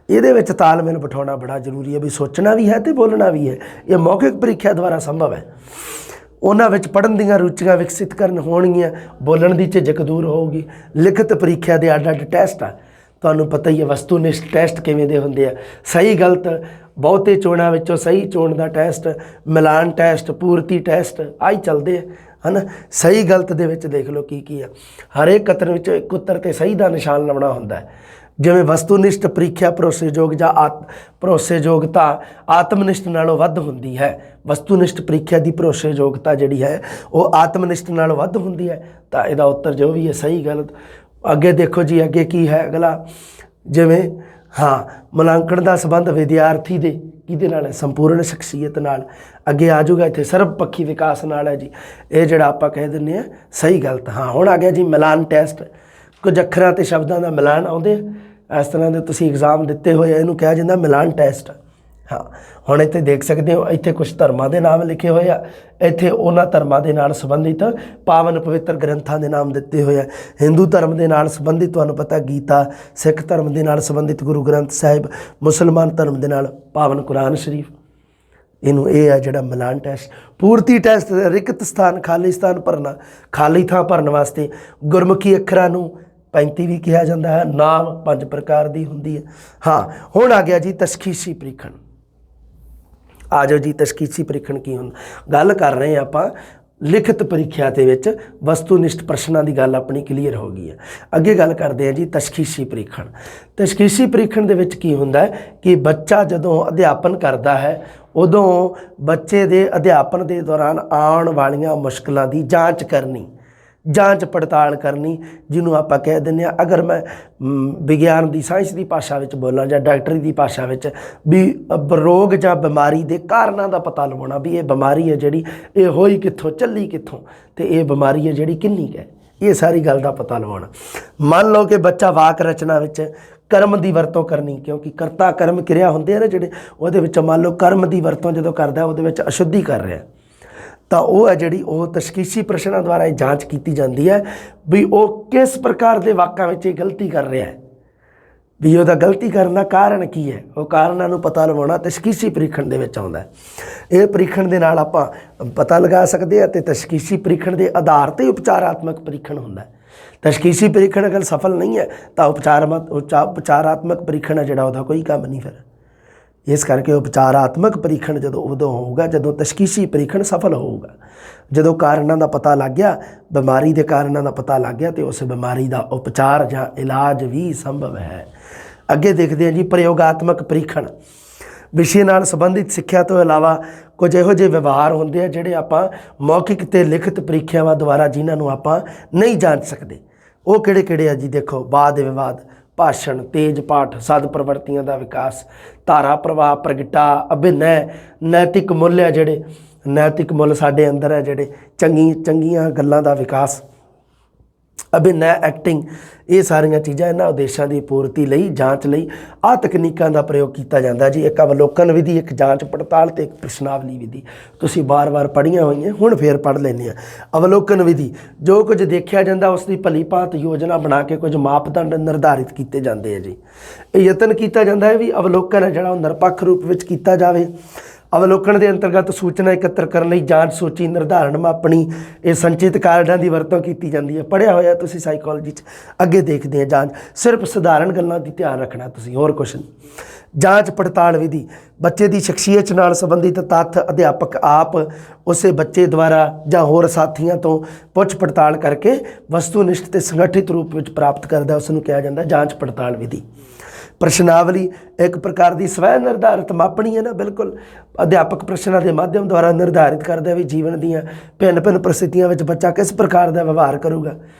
ਇਹਦੇ ਵਿੱਚ ਤਾਲਮੇਲ ਬਿਠਾਉਣਾ ਬੜਾ ਜ਼ਰੂਰੀ ਹੈ ਵੀ ਸੋਚਣਾ ਵੀ ਹੈ ਅਤੇ ਬੋਲਣਾ ਵੀ ਹੈ। ਇਹ ਮੌਖਿਕ ਪ੍ਰੀਖਿਆ ਦੁਆਰਾ ਸੰਭਵ ਹੈ। ਉਹਨਾਂ ਵਿੱਚ ਪੜ੍ਹਨ ਦੀਆਂ ਰੁਚੀਆਂ ਵਿਕਸਿਤ ਕਰਨ ਹੋਣਗੀਆਂ, ਬੋਲਣ ਦੀ ਝਿਜਕ ਦੂਰ ਹੋਊਗੀ। ਲਿਖਤ ਪ੍ਰੀਖਿਆ ਦੇ ਅੱਡ-ਅੱਡ ਟੈਸਟ ਆ, ਤੁਹਾਨੂੰ ਪਤਾ ਹੀ ਹੈ। ਵਸਤੂਨਿਸ਼ਟ ਟੈਸਟ ਕਿਵੇਂ ਦੇ ਹੁੰਦੇ ਆ, ਸਹੀ ਗਲਤ ਬਹੁਤੇ ਚੋਣਾਂ ਵਿੱਚੋਂ ਸਹੀ ਚੋਣ ਦਾ ਟੈਸਟ, ਮਿਲਾਨ ਟੈਸਟ, ਪੂਰਤੀ ਟੈਸਟ, ਆਹੀ ਚੱਲਦੇ ਆ, ਹੈ ਨਾ। ਸਹੀ ਗਲਤ ਦੇ ਵਿੱਚ ਦੇਖ ਲਓ ਕੀ ਕੀ ਆ। ਹਰੇਕ ਕਤਰ ਵਿੱਚ ਇੱਕ ਉੱਤਰ 'ਤੇ ਸਹੀ ਦਾ ਨਿਸ਼ਾਨ ਲਾਉਣਾ ਹੁੰਦਾ ਹੈ। ਜਿਵੇਂ ਵਸਤੂਨਿਸ਼ਟ ਪ੍ਰੀਖਿਆ ਭਰੋਸੇਯੋਗ ਜਾਂ ਭਰੋਸੇਯੋਗਤਾ ਆਤਮਨਿਸ਼ਟ ਨਾਲੋਂ ਵੱਧ ਹੁੰਦੀ ਹੈ। ਵਸਤੂਨਿਸ਼ਟ ਪ੍ਰੀਖਿਆ ਦੀ ਭਰੋਸੇਯੋਗਤਾ ਜਿਹੜੀ ਹੈ ਉਹ ਆਤਮਨਿਸ਼ਟ ਨਾਲੋਂ ਵੱਧ ਹੁੰਦੀ ਹੈ। ਤਾਂ ਇਹਦਾ ਉੱਤਰ ਜੋ ਵੀ ਹੈ ਸਹੀ ਗਲਤ। ਅੱਗੇ ਦੇਖੋ ਜੀ, ਅੱਗੇ ਕੀ ਹੈ ਅਗਲਾ, ਜਿਵੇਂ ਮੁਲਾਂਕਣ ਦਾ ਸੰਬੰਧ ਵਿਦਿਆਰਥੀ ਦੇ ਕਿਹਦੇ ਨਾਲ ਹੈ, ਸੰਪੂਰਨ ਸ਼ਖਸੀਅਤ ਨਾਲ। ਅੱਗੇ ਆ ਜਾਊਗਾ ਇੱਥੇ ਸਰਬ ਪੱਖੀ ਵਿਕਾਸ ਨਾਲ ਹੈ ਜੀ। ਇਹ ਜਿਹੜਾ ਆਪਾਂ ਕਹਿ ਦਿੰਦੇ ਹਾਂ ਸਹੀ ਗਲਤ। ਹੁਣ ਆ ਗਿਆ ਜੀ ਮਿਲਾਨ ਟੈਸਟ। ਕੁਝ ਅੱਖਰਾਂ ਅਤੇ ਸ਼ਬਦਾਂ ਦਾ ਮਿਲਾਨ ਆਉਂਦੇ ਇਸ ਤਰ੍ਹਾਂ ਦੇ ਤੁਸੀਂ ਐਗਜ਼ਾਮ ਦਿੱਤੇ ਹੋਏ, ਇਹਨੂੰ ਕਿਹਾ ਜਾਂਦਾ ਮਿਲਾਨ ਟੈਸਟ। ਹੁਣ ਇੱਥੇ ਦੇਖ ਸਕਦੇ ਹੋ, ਇੱਥੇ ਕੁਝ ਧਰਮਾਂ ਦੇ ਨਾਮ ਲਿਖੇ ਹੋਏ ਆ, ਇੱਥੇ ਉਹਨਾਂ ਧਰਮਾਂ ਦੇ ਨਾਲ ਸੰਬੰਧਿਤ ਪਾਵਨ ਪਵਿੱਤਰ ਗ੍ਰੰਥਾਂ ਦੇ ਨਾਮ ਦਿੱਤੇ ਹੋਏ ਆ। ਹਿੰਦੂ ਧਰਮ ਦੇ ਨਾਲ ਸੰਬੰਧਿਤ ਤੁਹਾਨੂੰ ਪਤਾ ਗੀਤਾ, ਸਿੱਖ ਧਰਮ ਦੇ ਨਾਲ ਸੰਬੰਧਿਤ ਗੁਰੂ ਗ੍ਰੰਥ ਸਾਹਿਬ, ਮੁਸਲਮਾਨ ਧਰਮ ਦੇ ਨਾਲ ਪਾਵਨ ਕੁਰਾਨ ਸ਼ਰੀਫ। ਇਹਨੂੰ ਇਹ ਆ ਜਿਹੜਾ ਮਿਲਾਨ ਟੈਸਟ। ਪੂਰਤੀ ਟੈਸਟ ਰਿਕਤ ਸਥਾਨ, ਖਾਲੀ ਸਥਾਨ ਭਰਨਾ, ਖਾਲੀ ਥਾਂ ਭਰਨ ਵਾਸਤੇ ਗੁਰਮੁਖੀ ਅੱਖਰਾਂ ਨੂੰ 35 ਵੀ ਕਿਹਾ ਜਾਂਦਾ ਹੈ। ਨਾਮ 5 ਪ੍ਰਕਾਰ ਦੀ ਹੁੰਦੀ ਹੈ। ਹੁਣ ਆ ਗਿਆ ਜੀ ਤਸ਼ਖੀਸੀ ਪ੍ਰੀਖਣ। ਆ ਜਾਓ ਜੀ, ਤਸ਼ਖੀਸੀ ਪ੍ਰੀਖਣ ਕੀ ਹੁੰਦਾ। ਗੱਲ ਕਰ ਰਹੇ ਹਾਂ ਆਪਾਂ ਲਿਖਤ ਪ੍ਰੀਖਿਆ ਦੇ ਵਿੱਚ ਵਸਤੂਨਿਸ਼ਟ ਪ੍ਰਸ਼ਨਾਂ ਦੀ ਗੱਲ ਆਪਣੀ ਕਲੀਅਰ ਹੋ ਗਈ ਹੈ। ਅੱਗੇ ਗੱਲ ਕਰਦੇ ਹਾਂ ਜੀ ਤਸ਼ਖੀਸੀ ਪ੍ਰੀਖਣ। ਤਸ਼ਖੀਸੀ ਪ੍ਰੀਖਣ ਦੇ ਵਿੱਚ ਕੀ ਹੁੰਦਾ ਹੈ ਕਿ ਬੱਚਾ ਜਦੋਂ ਅਧਿਆਪਨ ਕਰਦਾ ਹੈ ਉਦੋਂ ਬੱਚੇ ਦੇ ਅਧਿਆਪਨ ਦੇ ਦੌਰਾਨ ਆਉਣ ਵਾਲੀਆਂ ਮੁਸ਼ਕਲਾਂ ਦੀ ਜਾਂਚ ਕਰਨੀ, ਜਾਂਚ ਪੜਤਾਲ ਕਰਨੀ, ਜਿਹਨੂੰ ਆਪਾਂ ਕਹਿ ਦਿੰਦੇ ਹਾਂ, ਅਗਰ ਮੈਂ ਵਿਗਿਆਨ ਦੀ ਸਾਇੰਸ ਦੀ ਭਾਸ਼ਾ ਵਿੱਚ ਬੋਲਾਂ ਜਾਂ ਡਾਕਟਰੀ ਦੀ ਭਾਸ਼ਾ ਵਿੱਚ, ਵੀ ਰੋਗ ਜਾਂ ਬਿਮਾਰੀ ਦੇ ਕਾਰਨਾਂ ਦਾ ਪਤਾ ਲਵਾਉਣਾ ਵੀ ਇਹ ਬਿਮਾਰੀ ਹੈ ਜਿਹੜੀ ਇਹ ਹੋਈ ਕਿੱਥੋਂ, ਚੱਲੀ ਕਿੱਥੋਂ, ਅਤੇ ਇਹ ਬਿਮਾਰੀ ਹੈ ਜਿਹੜੀ ਕਿੰਨੀ ਕੁ ਹੈ, ਇਹ ਸਾਰੀ ਗੱਲ ਦਾ ਪਤਾ ਲਵਾਉਣਾ। ਮੰਨ ਲਓ ਕਿ ਬੱਚਾ ਵਾਕ ਰਚਨਾ ਵਿੱਚ ਕਰਮ ਦੀ ਵਰਤੋਂ ਕਰਨੀ, ਕਿਉਂਕਿ ਕਰਤਾ ਕਰਮ ਕਿਰਿਆ ਹੁੰਦੇ ਆ ਨਾ ਜਿਹੜੇ, ਉਹਦੇ ਵਿੱਚ ਮੰਨ ਲਓ ਕਰਮ ਦੀ ਵਰਤੋਂ ਜਦੋਂ ਕਰਦਾ ਉਹਦੇ ਵਿੱਚ ਅਸ਼ੁੱਧੀ ਕਰ ਰਿਹਾ, ਤਾਂ ਉਹ ਹੈ ਜਿਹੜੀ ਉਹ ਤਸ਼ਖੀਸੀ ਪ੍ਰਸ਼ਨਾਂ ਦੁਆਰਾ ਇਹ ਜਾਂਚ ਕੀਤੀ ਜਾਂਦੀ ਹੈ ਵੀ ਉਹ ਕਿਸ ਪ੍ਰਕਾਰ ਦੇ ਵਾਕਾਂ ਵਿੱਚ ਇਹ ਗਲਤੀ ਕਰ ਰਿਹਾ ਹੈ, ਵੀ ਉਹਦਾ ਗਲਤੀ ਕਰਨ ਦਾ ਕਾਰਨ ਕੀ ਹੈ। ਉਹ ਕਾਰਨਾਂ ਨੂੰ ਪਤਾ ਲਵਾਉਣਾ ਤਸ਼ਖੀਸੀ ਪ੍ਰੀਖਣ ਦੇ ਵਿੱਚ ਆਉਂਦਾ ਹੈ। ਇਹ ਪ੍ਰੀਖਣ ਦੇ ਨਾਲ ਆਪਾਂ ਪਤਾ ਲਗਾ ਸਕਦੇ ਹਾਂ, ਅਤੇ ਤਸ਼ਖੀਸੀ ਪ੍ਰੀਖਣ ਦੇ ਆਧਾਰ 'ਤੇ ਉਪਚਾਰਾਤਮਕ ਪ੍ਰੀਖਣ ਹੁੰਦਾ ਹੈ। ਤਸ਼ਖੀਸੀ ਪ੍ਰੀਖਣ ਅਗਰ ਸਫਲ ਨਹੀਂ ਹੈ ਤਾਂ ਉਪਚਾਰਾਤਮਕ ਪ੍ਰੀਖਣ ਹੈ ਜਿਹੜਾ ਉਹਦਾ ਕੋਈ ਕੰਮ ਨਹੀਂ ਫਿਰ। ਇਸ ਕਰਕੇ ਉਪਚਾਰਾਤਮਕ ਪ੍ਰੀਖਣ ਜਦੋਂ ਉਦੋਂ ਹੋਊਗਾ ਜਦੋਂ ਤਸ਼ਖੀਸੀ ਪ੍ਰੀਖਣ ਸਫਲ ਹੋਊਗਾ, ਜਦੋਂ ਕਾਰਨਾਂ ਦਾ ਪਤਾ ਲੱਗ ਗਿਆ, ਬਿਮਾਰੀ ਦੇ ਕਾਰਨਾਂ ਦਾ ਪਤਾ ਲੱਗ ਗਿਆ, ਅਤੇ ਉਸ ਬਿਮਾਰੀ ਦਾ ਉਪਚਾਰ ਜਾਂ ਇਲਾਜ ਵੀ ਸੰਭਵ ਹੈ। ਅੱਗੇ ਦੇਖਦੇ ਹਾਂ ਜੀ ਪ੍ਰਯੋਗਾਤਮਕ ਪ੍ਰੀਖਣ। ਵਿਸ਼ੇ ਨਾਲ ਸੰਬੰਧਿਤ ਸਿੱਖਿਆ ਤੋਂ ਇਲਾਵਾ ਕੁਝ ਇਹੋ ਜਿਹੇ ਵਿਵਹਾਰ ਹੁੰਦੇ ਆ ਜਿਹੜੇ ਆਪਾਂ ਮੌਖਿਕ ਅਤੇ ਲਿਖਤ ਪ੍ਰੀਖਿਆਵਾਂ ਦੁਆਰਾ ਜਿਨ੍ਹਾਂ ਨੂੰ ਆਪਾਂ ਨਹੀਂ ਜਾਂਚ ਸਕਦੇ। ਉਹ ਕਿਹੜੇ ਕਿਹੜੇ ਆ ਜੀ, ਦੇਖੋ ਵਾਦ ਵਿਵਾਦ, ਭਾਸ਼ਣ, ਤੇਜ ਪਾਠ, ਸਦ ਪ੍ਰਵਰਤੀਆਂ ਦਾ ਵਿਕਾਸ, ਧਾਰਾ ਪ੍ਰਵਾਹ, ਪ੍ਰਗਟਾ, ਅਭਿਨੈ, ਨੈਤਿਕ ਮੁੱਲ ਹੈ ਜਿਹੜੇ ਨੈਤਿਕ ਮੁੱਲ ਸਾਡੇ ਅੰਦਰ ਹੈ ਜਿਹੜੇ ਚੰਗੀਆਂ ਗੱਲਾਂ ਦਾ ਵਿਕਾਸ, ਅਭਿਨੈ ਐਕਟਿੰਗ, ਇਹ ਸਾਰੀਆਂ ਚੀਜ਼ਾਂ ਇਹਨਾਂ ਉਦੇਸ਼ਾਂ ਦੀ ਪੂਰਤੀ ਲਈ, ਜਾਂਚ ਲਈ ਆਹ ਤਕਨੀਕਾਂ ਦਾ ਪ੍ਰਯੋਗ ਕੀਤਾ ਜਾਂਦਾ ਜੀ। ਇੱਕ ਅਵਲੋਕਨ ਵਿਧੀ, ਇੱਕ ਜਾਂਚ ਪੜਤਾਲ, ਅਤੇ ਇੱਕ ਪ੍ਰਸ਼ਨਾਵਲੀ ਵਿਧੀ। ਤੁਸੀਂ ਵਾਰ-ਵਾਰ ਪੜ੍ਹੀਆਂ ਹੋਈਆਂ, ਹੁਣ ਫੇਰ ਪੜ੍ਹ ਲੈਂਦੇ ਹਾਂ। ਅਵਲੋਕਨ ਵਿਧੀ, ਜੋ ਕੁਝ ਦੇਖਿਆ ਜਾਂਦਾ ਉਸ ਦੀ ਭਲੀ ਭਾਂਤ ਯੋਜਨਾ ਬਣਾ ਕੇ ਕੁਝ ਮਾਪਦੰਡ ਨਿਰਧਾਰਿਤ ਕੀਤੇ ਜਾਂਦੇ ਆ ਜੀ। ਇਹ ਯਤਨ ਕੀਤਾ ਜਾਂਦਾ ਹੈ ਵੀ ਅਵਲੋਕਨ ਹੈ ਜਿਹੜਾ ਉਹ ਨਿਰਪੱਖ ਰੂਪ ਵਿੱਚ ਕੀਤਾ ਜਾਵੇ। ਅਵਲੋਕਨ ਦੇ ਅੰਤਰਗਤ ਸੂਚਨਾ ਇਕੱਤਰ ਕਰਨ ਲਈ ਜਾਂਚ, ਸੂਚੀ, ਨਿਰਧਾਰਨ, ਮਾਪਣੀ, ਇਹ ਸੰਚਿਤ ਕਾਰਡਾਂ ਦੀ ਵਰਤੋਂ ਕੀਤੀ ਜਾਂਦੀ ਹੈ। ਪੜ੍ਹਿਆ ਹੋਇਆ ਤੁਸੀਂ ਸਾਈਕੋਲੋਜੀ 'ਚ। ਅੱਗੇ ਦੇਖਦੇ ਹਾਂ ਜਾਂਚ। ਸਿਰਫ ਸਧਾਰਨ ਗੱਲਾਂ ਦੀ ਧਿਆਨ ਰੱਖਣਾ ਤੁਸੀਂ, ਹੋਰ ਕੁਛ ਨਹੀਂ। ਜਾਂਚ ਪੜਤਾਲ ਵਿਧੀ, ਬੱਚੇ ਦੀ ਸ਼ਖਸੀਅਤ ਨਾਲ ਸੰਬੰਧਿਤ ਤੱਥ ਅਧਿਆਪਕ ਆਪ ਉਸੇ ਬੱਚੇ ਦੁਆਰਾ ਜਾਂ ਹੋਰ ਸਾਥੀਆਂ ਤੋਂ ਪੁੱਛ ਪੜਤਾਲ ਕਰਕੇ ਵਸਤੂਨਿਸ਼ਟ ਅਤੇ ਸੰਗਠਿਤ ਰੂਪ ਵਿੱਚ ਪ੍ਰਾਪਤ ਕਰਦਾ, ਉਸ ਨੂੰ ਕਿਹਾ ਜਾਂਦਾ ਜਾਂਚ ਪੜਤਾਲ ਵਿਧੀ। ਪ੍ਰਸ਼ਨਾਵਲੀ ਇੱਕ ਪ੍ਰਕਾਰ ਦੀ ਸਵੈ ਨਿਰਧਾਰਿਤ ਮਾਪਣੀ ਹੈ ਨਾ, ਬਿਲਕੁਲ ਅਧਿਆਪਕ ਪ੍ਰਸ਼ਨਾਂ ਦੇ ਮਾਧਿਅਮ ਦੁਆਰਾ ਨਿਰਧਾਰਿਤ ਕਰਦਾ ਵੀ ਜੀਵਨ ਦੀਆਂ ਭਿੰਨ ਪ੍ਰਸਥਿਤੀਆਂ ਵਿੱਚ ਬੱਚਾ ਕਿਸ ਪ੍ਰਕਾਰ ਦਾ ਵਿਵਹਾਰ ਕਰੂਗਾ।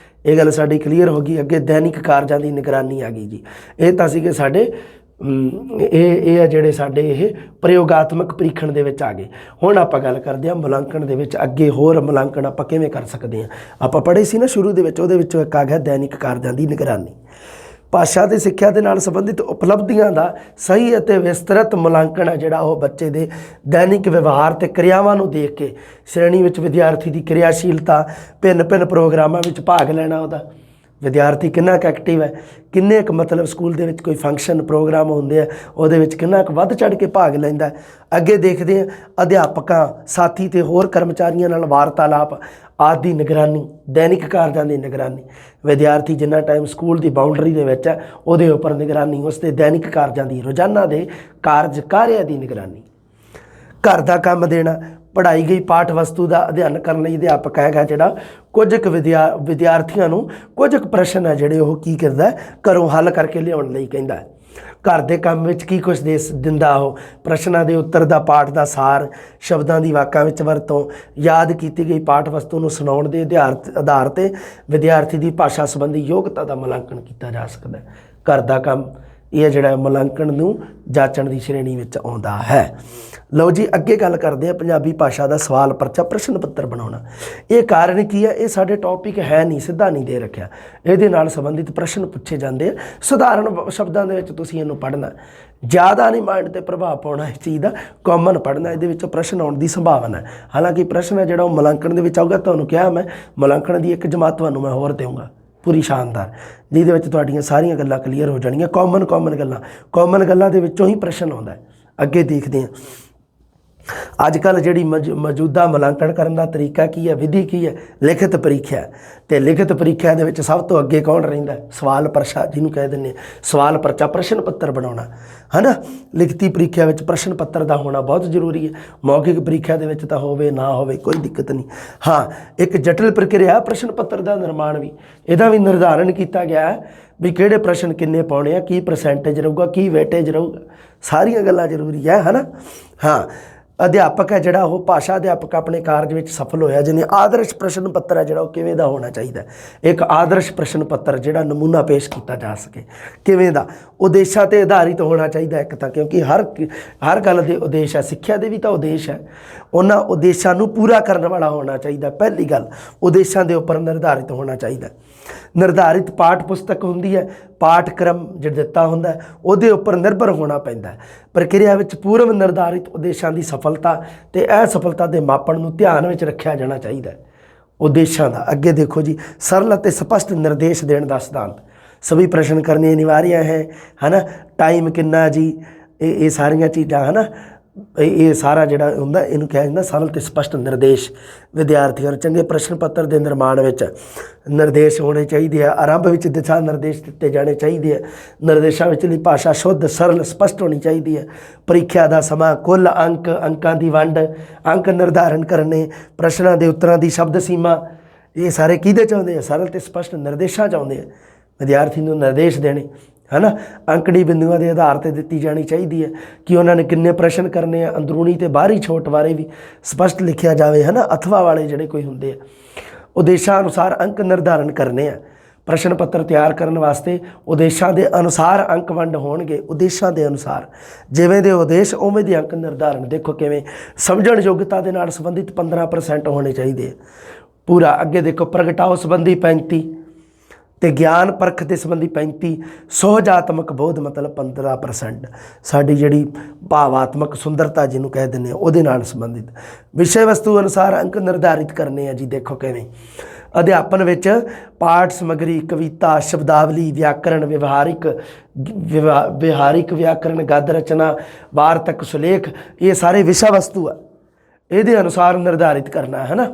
ਇਹ ਗੱਲ ਸਾਡੀ ਕਲੀਅਰ ਹੋ ਗਈ। ਅੱਗੇ ਦੈਨਿਕ ਕਾਰਜਾਂ ਦੀ ਨਿਗਰਾਨੀ ਆ ਗਈ ਜੀ। ਇਹ ਤਾਂ ਸੀਗੇ ਸਾਡੇ ਇਹ ਆ ਜਿਹੜੇ ਸਾਡੇ ਇਹ ਪ੍ਰਯੋਗਾਤਮਕ ਪ੍ਰੀਖਣ ਦੇ ਵਿੱਚ ਆ ਗਏ। ਹੁਣ ਆਪਾਂ ਗੱਲ ਕਰਦੇ ਹਾਂ ਮੁਲਾਂਕਣ ਦੇ ਵਿੱਚ ਅੱਗੇ ਹੋਰ ਮੁਲਾਂਕਣ ਆਪਾਂ ਕਿਵੇਂ ਕਰ ਸਕਦੇ ਹਾਂ। ਆਪਾਂ ਪੜ੍ਹੇ ਸੀ ਨਾ ਸ਼ੁਰੂ ਦੇ ਵਿੱਚ, ਉਹਦੇ ਵਿੱਚੋਂ ਇੱਕ ਆ ਗਿਆ ਦੈਨਿਕ ਕਾਰਜਾਂ ਦੀ ਨਿਗਰਾਨੀ। ਭਾਸ਼ਾ ਤੇ ਸਿੱਖਿਆ ਦੇ ਨਾਲ ਸੰਬੰਧਿਤ ਉਪਲਬਧੀਆਂ ਦਾ ਸਹੀ ਅਤੇ ਵਿਸਤ੍ਰਿਤ ਮੁਲਾਂਕਣ ਹੈ ਜਿਹੜਾ ਉਹ ਬੱਚੇ ਦੇ ਦੈਨਿਕ ਵਿਵਹਾਰ ਅਤੇ ਕਿਰਿਆਵਾਂ ਨੂੰ ਦੇਖ ਕੇ ਸ਼੍ਰੇਣੀ ਵਿੱਚ ਵਿਦਿਆਰਥੀ ਦੀ ਕਿਰਿਆਸ਼ੀਲਤਾ, ਭਿੰਨ ਭਿੰਨ ਪ੍ਰੋਗਰਾਮਾਂ ਵਿੱਚ ਭਾਗ ਲੈਣਾ, ਉਹਦਾ ਵਿਦਿਆਰਥੀ ਕਿੰਨਾ ਕੁ ਐਕਟਿਵ ਹੈ, ਕਿੰਨੇ ਕੁ ਮਤਲਬ ਸਕੂਲ ਦੇ ਵਿੱਚ ਕੋਈ ਫੰਕਸ਼ਨ ਪ੍ਰੋਗਰਾਮ ਹੁੰਦੇ ਆ ਉਹਦੇ ਵਿੱਚ ਕਿੰਨਾ ਕੁ ਵੱਧ ਚੜ੍ਹ ਕੇ ਭਾਗ ਲੈਂਦਾ। ਅੱਗੇ ਦੇਖਦੇ ਹਾਂ ਅਧਿਆਪਕਾਂ, ਸਾਥੀ ਅਤੇ ਹੋਰ ਕਰਮਚਾਰੀਆਂ ਨਾਲ ਵਾਰਤਾਲਾਪ ਆਦਿ ਦੀ ਨਿਗਰਾਨੀ, ਦੈਨਿਕ ਕਾਰਜਾਂ ਦੀ ਨਿਗਰਾਨੀ। ਵਿਦਿਆਰਥੀ ਜਿੰਨਾ ਟਾਈਮ ਸਕੂਲ ਦੀ ਬਾਉਂਡਰੀ ਦੇ ਵਿੱਚ ਹੈ ਉਹਦੇ ਉੱਪਰ ਨਿਗਰਾਨੀ, ਉਸ ਦੇ ਦੈਨਿਕ ਕਾਰਜਾਂ ਦੀ, ਰੋਜ਼ਾਨਾ ਦੇ ਕਾਰਿਆਂ ਦੀ ਨਿਗਰਾਨੀ। ਘਰ ਦਾ ਕੰਮ ਦੇਣਾ, ਪੜ੍ਹਾਈ ਗਈ ਪਾਠ ਵਸਤੂ ਦਾ ਅਧਿਐਨ ਕਰਨ ਲਈ ਅਧਿਆਪਕ ਹੈਗਾ ਜਿਹੜਾ ਕੁਝ ਕੁ ਵਿਦਿਆਰਥੀਆਂ ਨੂੰ ਕੁਝ ਕੁ ਪ੍ਰਸ਼ਨ ਹੈ ਜਿਹੜੇ ਉਹ ਕੀ ਕਰਦਾ, ਘਰੋਂ ਹੱਲ ਕਰਕੇ ਲਿਆਉਣ ਲਈ ਕਹਿੰਦਾ। ਘਰ ਦੇ ਕੰਮ ਵਿੱਚ ਕੀ ਕੁਛ ਦਿੰਦਾ ਉਹ, ਪ੍ਰਸ਼ਨਾਂ ਦੇ ਉੱਤਰ ਦਾ ਪਾਠ ਦਾ ਸਾਰ, ਸ਼ਬਦਾਂ ਦੀ ਵਾਕਾਂ ਵਿੱਚ ਵਰਤੋਂ, ਯਾਦ ਕੀਤੀ ਗਈ ਪਾਠ ਵਸਤੂ ਨੂੰ ਸੁਣਾਉਣ ਦੇ ਆਧਾਰ 'ਤੇ ਵਿਦਿਆਰਥੀ ਦੀ ਭਾਸ਼ਾ ਸੰਬੰਧੀ ਯੋਗਤਾ ਦਾ ਮੁਲਾਂਕਣ ਕੀਤਾ ਜਾ ਸਕਦਾ। ਘਰ ਦਾ ਕੰਮ ਇਹ ਜਿਹੜਾ ਮੁਲਾਂਕਣ ਨੂੰ ਜਾਚਣ ਦੀ ਸ਼੍ਰੇਣੀ ਵਿੱਚ ਆਉਂਦਾ ਹੈ। ਲਓ ਜੀ ਅੱਗੇ ਗੱਲ ਕਰਦੇ ਹਾਂ ਪੰਜਾਬੀ ਭਾਸ਼ਾ ਦਾ ਸਵਾਲ ਪਰਚਾ ਪ੍ਰਸ਼ਨ ਪੱਤਰ ਬਣਾਉਣਾ। ਇਹ ਕਾਰਨ ਕੀ ਹੈ, ਇਹ ਸਾਡੇ ਟੌਪਿਕ ਹੈ ਨਹੀਂ, ਸਿੱਧਾ ਨਹੀਂ ਦੇ ਰੱਖਿਆ। ਇਹਦੇ ਨਾਲ ਸੰਬੰਧਿਤ ਪ੍ਰਸ਼ਨ ਪੁੱਛੇ ਜਾਂਦੇ ਆ ਸਧਾਰਨ ਸ਼ਬਦਾਂ ਦੇ ਵਿੱਚ, ਤੁਸੀਂ ਇਹਨੂੰ ਪੜ੍ਹਨਾ, ਜ਼ਿਆਦਾ ਨਹੀਂ ਮਾਈਂਡ 'ਤੇ ਪ੍ਰਭਾਵ ਪਾਉਣਾ ਇਸ ਚੀਜ਼ ਦਾ, ਕਾਮਨ ਪੜ੍ਹਨਾ। ਇਹਦੇ ਵਿੱਚੋਂ ਪ੍ਰਸ਼ਨ ਆਉਣ ਦੀ ਸੰਭਾਵਨਾ ਹੈ। ਹਾਲਾਂਕਿ ਪ੍ਰਸ਼ਨ ਹੈ ਜਿਹੜਾ ਉਹ ਮੁਲਾਂਕਣ ਦੇ ਵਿੱਚ ਆਊਗਾ। ਤੁਹਾਨੂੰ ਕਿਹਾ ਮੈਂ ਮੁਲਾਂਕਣ ਦੀ ਇੱਕ ਜਮਾਤ ਤੁਹਾਨੂੰ ਮੈਂ ਹੋਰ ਦੇਵਾਂਗਾ ਪੂਰੀ ਸ਼ਾਨਦਾਰ, ਜਿਹਦੇ ਵਿੱਚ ਤੁਹਾਡੀਆਂ ਸਾਰੀਆਂ ਗੱਲਾਂ ਕਲੀਅਰ ਹੋ ਜਾਣਗੀਆਂ। ਕਾਮਨ ਗੱਲਾਂ ਦੇ ਵਿੱਚੋਂ ਹੀ ਪ੍ਰਸ਼ਨ ਆਉਂਦਾ। ਅੱਗੇ ਦੇਖਦੇ ਹਾਂ ਅੱਜ ਕੱਲ੍ਹ ਜਿਹੜੀ ਮੌਜੂਦਾ ਮੁਲਾਂਕਣ ਕਰਨ ਦਾ ਤਰੀਕਾ ਕੀ ਹੈ, ਵਿਧੀ ਕੀ ਹੈ, ਲਿਖਤ ਪ੍ਰੀਖਿਆ। ਅਤੇ ਲਿਖਤ ਪ੍ਰੀਖਿਆ ਦੇ ਵਿੱਚ ਸਭ ਤੋਂ ਅੱਗੇ ਕੌਣ ਰਹਿੰਦਾ, ਸਵਾਲ ਪਰਚਾ ਜਿਹਨੂੰ ਕਹਿ ਦਿੰਦੇ, ਸਵਾਲ ਪਰਚਾ ਪ੍ਰਸ਼ਨ ਪੱਤਰ ਬਣਾਉਣਾ ਹੈ ਨਾ। ਲਿਖਤੀ ਪ੍ਰੀਖਿਆ ਵਿੱਚ ਪ੍ਰਸ਼ਨ ਪੱਤਰ ਦਾ ਹੋਣਾ ਬਹੁਤ ਜ਼ਰੂਰੀ ਹੈ। ਮੌਖਿਕ ਪ੍ਰੀਖਿਆ ਦੇ ਵਿੱਚ ਤਾਂ ਹੋਵੇ ਨਾ ਹੋਵੇ ਕੋਈ ਦਿੱਕਤ ਨਹੀਂ। ਹਾਂ, ਇੱਕ ਜਟਿਲ ਪ੍ਰਕਿਰਿਆ ਪ੍ਰਸ਼ਨ ਪੱਤਰ ਦਾ ਨਿਰਮਾਣ ਵੀ, ਇਹਦਾ ਵੀ ਨਿਰਧਾਰਨ ਕੀਤਾ ਗਿਆ ਹੈ ਵੀ ਕਿਹੜੇ ਪ੍ਰਸ਼ਨ ਕਿੰਨੇ ਪਾਉਣੇ ਆ, ਕੀ ਪਰਸੈਂਟੇਜ ਰਹੂਗਾ, ਕੀ ਵੇਟੇਜ ਰਹੂਗਾ, ਸਾਰੀਆਂ ਗੱਲਾਂ ਜ਼ਰੂਰੀ ਹੈ ਨਾ। ਹਾਂ, ਅਧਿਆਪਕ ਹੈ ਜਿਹੜਾ ਉਹ ਭਾਸ਼ਾ ਅਧਿਆਪਕ ਆਪਣੇ ਕਾਰਜ ਵਿੱਚ ਸਫਲ ਹੋਇਆ ਜਿਹਨੇ ਆਦਰਸ਼ ਪ੍ਰਸ਼ਨ ਪੱਤਰ ਹੈ ਜਿਹੜਾ ਉਹ ਕਿਵੇਂ ਦਾ ਹੋਣਾ ਚਾਹੀਦਾ। ਇੱਕ ਆਦਰਸ਼ ਪ੍ਰਸ਼ਨ ਪੱਤਰ ਜਿਹੜਾ ਨਮੂਨਾ ਪੇਸ਼ ਕੀਤਾ ਜਾ ਸਕੇ ਕਿਵੇਂ ਦਾ, ਉਦੇਸ਼ਾਂ 'ਤੇ ਆਧਾਰਿਤ ਹੋਣਾ ਚਾਹੀਦਾ ਇੱਕ ਤਾਂ, ਕਿਉਂਕਿ ਹਰ ਗੱਲ ਦੇ ਉਦੇਸ਼ ਹੈ, ਸਿੱਖਿਆ ਦੇ ਵੀ ਤਾਂ ਉਦੇਸ਼ ਹੈ, ਉਹਨਾਂ ਉਦੇਸ਼ਾਂ ਨੂੰ ਪੂਰਾ ਕਰਨ ਵਾਲਾ ਹੋਣਾ ਚਾਹੀਦਾ। ਪਹਿਲੀ ਗੱਲ ਉਦੇਸ਼ਾਂ ਦੇ ਉੱਪਰ ਨਿਰਧਾਰਿਤ ਹੋਣਾ ਚਾਹੀਦਾ। ਨਿਰਧਾਰਿਤ ਪਾਠ ਪੁਸਤਕ ਹੁੰਦੀ ਹੈ, ਪਾਠਕ੍ਰਮ ਜਿਹੜਾ ਦਿੱਤਾ ਹੁੰਦਾ ਉਹਦੇ ਉੱਪਰ ਨਿਰਭਰ ਹੋਣਾ ਪੈਂਦਾ। ਪ੍ਰਕਿਰਿਆ ਵਿੱਚ ਪੂਰਵ ਨਿਰਧਾਰਿਤ ਉਦੇਸ਼ਾਂ ਦੀ ਸਫਲਤਾ ਅਤੇ ਅਸਫਲਤਾ ਦੇ ਮਾਪਣ ਨੂੰ ਧਿਆਨ ਵਿੱਚ ਰੱਖਿਆ ਜਾਣਾ ਚਾਹੀਦਾ ਉਦੇਸ਼ਾਂ ਦਾ। ਅੱਗੇ ਦੇਖੋ ਜੀ, ਸਰਲ ਅਤੇ ਸਪਸ਼ਟ ਨਿਰਦੇਸ਼ ਦੇਣ ਦਾ ਸਿਧਾਂਤ। ਸਭੀ ਪ੍ਰਸ਼ਨ ਕਰਨੇ ਅਨਿਵਾर्य ਹੈ ਨਾ। ਟਾਈਮ ਕਿੰਨਾ ਜੀ, ਇਹ ਸਾਰੀਆਂ ਚੀਜ਼ਾਂ ਹੈ ਨਾ, ਇਹ ਸਾਰਾ ਜਿਹੜਾ ਹੁੰਦਾ ਇਹਨੂੰ ਕਿਹਾ ਜਾਂਦਾ ਸਰਲ ਅਤੇ ਸਪਸ਼ਟ ਨਿਰਦੇਸ਼। ਵਿਦਿਆਰਥੀਆਂ ਨੂੰ ਚੰਗੇ ਪ੍ਰਸ਼ਨ ਪੱਤਰ ਦੇ ਨਿਰਮਾਣ ਵਿੱਚ ਨਿਰਦੇਸ਼ ਹੋਣੇ ਚਾਹੀਦੇ ਆ। ਆਰੰਭ ਵਿੱਚ ਦਿਸ਼ਾ ਨਿਰਦੇਸ਼ ਦਿੱਤੇ ਜਾਣੇ ਚਾਹੀਦੇ ਆ। ਨਿਰਦੇਸ਼ਾਂ ਵਿਚਲੀ ਭਾਸ਼ਾ ਸ਼ੁੱਧ, ਸਰਲ, ਸਪਸ਼ਟ ਹੋਣੀ ਚਾਹੀਦੀ ਹੈ। ਪ੍ਰੀਖਿਆ ਦਾ ਸਮਾਂ, ਕੁੱਲ ਅੰਕਾਂ ਦੀ ਵੰਡ, ਅੰਕ ਨਿਰਧਾਰਨ ਕਰਨੇ, ਪ੍ਰਸ਼ਨਾਂ ਦੇ ਉੱਤਰਾਂ ਦੀ ਸ਼ਬਦ ਸੀਮਾ, ਇਹ ਸਾਰੇ ਕਿਹਦੇ ਚਾਹੁੰਦੇ ਆ, ਸਰਲ ਅਤੇ ਸਪਸ਼ਟ ਨਿਰਦੇਸ਼ਾਂ ਚਾਹੁੰਦੇ ਆ। ਵਿਦਿਆਰਥੀ ਨੂੰ ਨਿਰਦੇਸ਼ ਦੇਣੇ ਹੈ ਨਾ। ਅੰਕੜੀ ਬਿੰਦੂਆਂ ਦੇ ਆਧਾਰ 'ਤੇ ਦਿੱਤੀ ਜਾਣੀ ਚਾਹੀਦੀ ਹੈ ਕਿ ਉਹਨਾਂ ਨੇ ਕਿੰਨੇ ਪ੍ਰਸ਼ਨ ਕਰਨੇ ਆ। ਅੰਦਰੂਨੀ ਅਤੇ ਬਾਹਰੀ ਛੋਟ ਬਾਰੇ ਵੀ ਸਪਸ਼ਟ ਲਿਖਿਆ ਜਾਵੇ ਹੈ ਨਾ। ਅਥਵਾ ਵਾਲੇ ਜਿਹੜੇ ਕੋਈ ਹੁੰਦੇ ਆ, ਉਦੇਸ਼ਾਂ ਅਨੁਸਾਰ ਅੰਕ ਨਿਰਧਾਰਨ ਕਰਨੇ ਆ। ਪ੍ਰਸ਼ਨ ਪੱਤਰ ਤਿਆਰ ਕਰਨ ਵਾਸਤੇ ਉਦੇਸ਼ਾਂ ਦੇ ਅਨੁਸਾਰ ਅੰਕ ਵੰਡ ਹੋਣਗੇ। ਉਦੇਸ਼ਾਂ ਦੇ ਅਨੁਸਾਰ ਜਿਵੇਂ ਦੇ ਉਦੇਸ਼ ਉਵੇਂ ਦੇ ਅੰਕ ਨਿਰਧਾਰਨ। ਦੇਖੋ ਕਿਵੇਂ, ਸਮਝਣ ਯੋਗਤਾ ਦੇ ਨਾਲ ਸੰਬੰਧਿਤ 15% ਹੋਣੇ ਚਾਹੀਦੇ ਆ ਪੂਰਾ। ਅੱਗੇ ਦੇਖੋ, ਪ੍ਰਗਟਾਓ ਸੰਬੰਧੀ 35 ਅਤੇ ਗਿਆਨ ਪਰਖ ਦੇ ਸੰਬੰਧੀ 35, ਸੁਹਜਾਤਮਕ ਬੋਧ ਮਤਲਬ 15%। ਸਾਡੀ ਜਿਹੜੀ ਭਾਵਾਤਮਕ ਸੁੰਦਰਤਾ ਜਿਹਨੂੰ ਕਹਿ ਦਿੰਦੇ ਆ ਉਹਦੇ ਨਾਲ ਸੰਬੰਧਿਤ। ਵਿਸ਼ੇ ਵਸਤੂ ਅਨੁਸਾਰ ਅੰਕ ਨਿਰਧਾਰਿਤ ਕਰਨੇ ਆ ਜੀ। ਦੇਖੋ ਕਿਵੇਂ, ਅਧਿਆਪਨ ਵਿੱਚ ਪਾਠ ਸਮੱਗਰੀ, ਕਵਿਤਾ, ਸ਼ਬਦਾਵਲੀ, ਵਿਆਕਰਣ, ਵਿਹਾਰਿਕ ਵਿਆਕਰਣ, ਗਦ ਰਚਨਾ, ਵਾਰਤਕ, ਸੁਲੇਖ, ਇਹ ਸਾਰੇ ਵਿਸ਼ਾ ਵਸਤੂ ਆ, ਇਹਦੇ ਅਨੁਸਾਰ ਨਿਰਧਾਰਿਤ ਕਰਨਾ ਹੈ ਨਾ।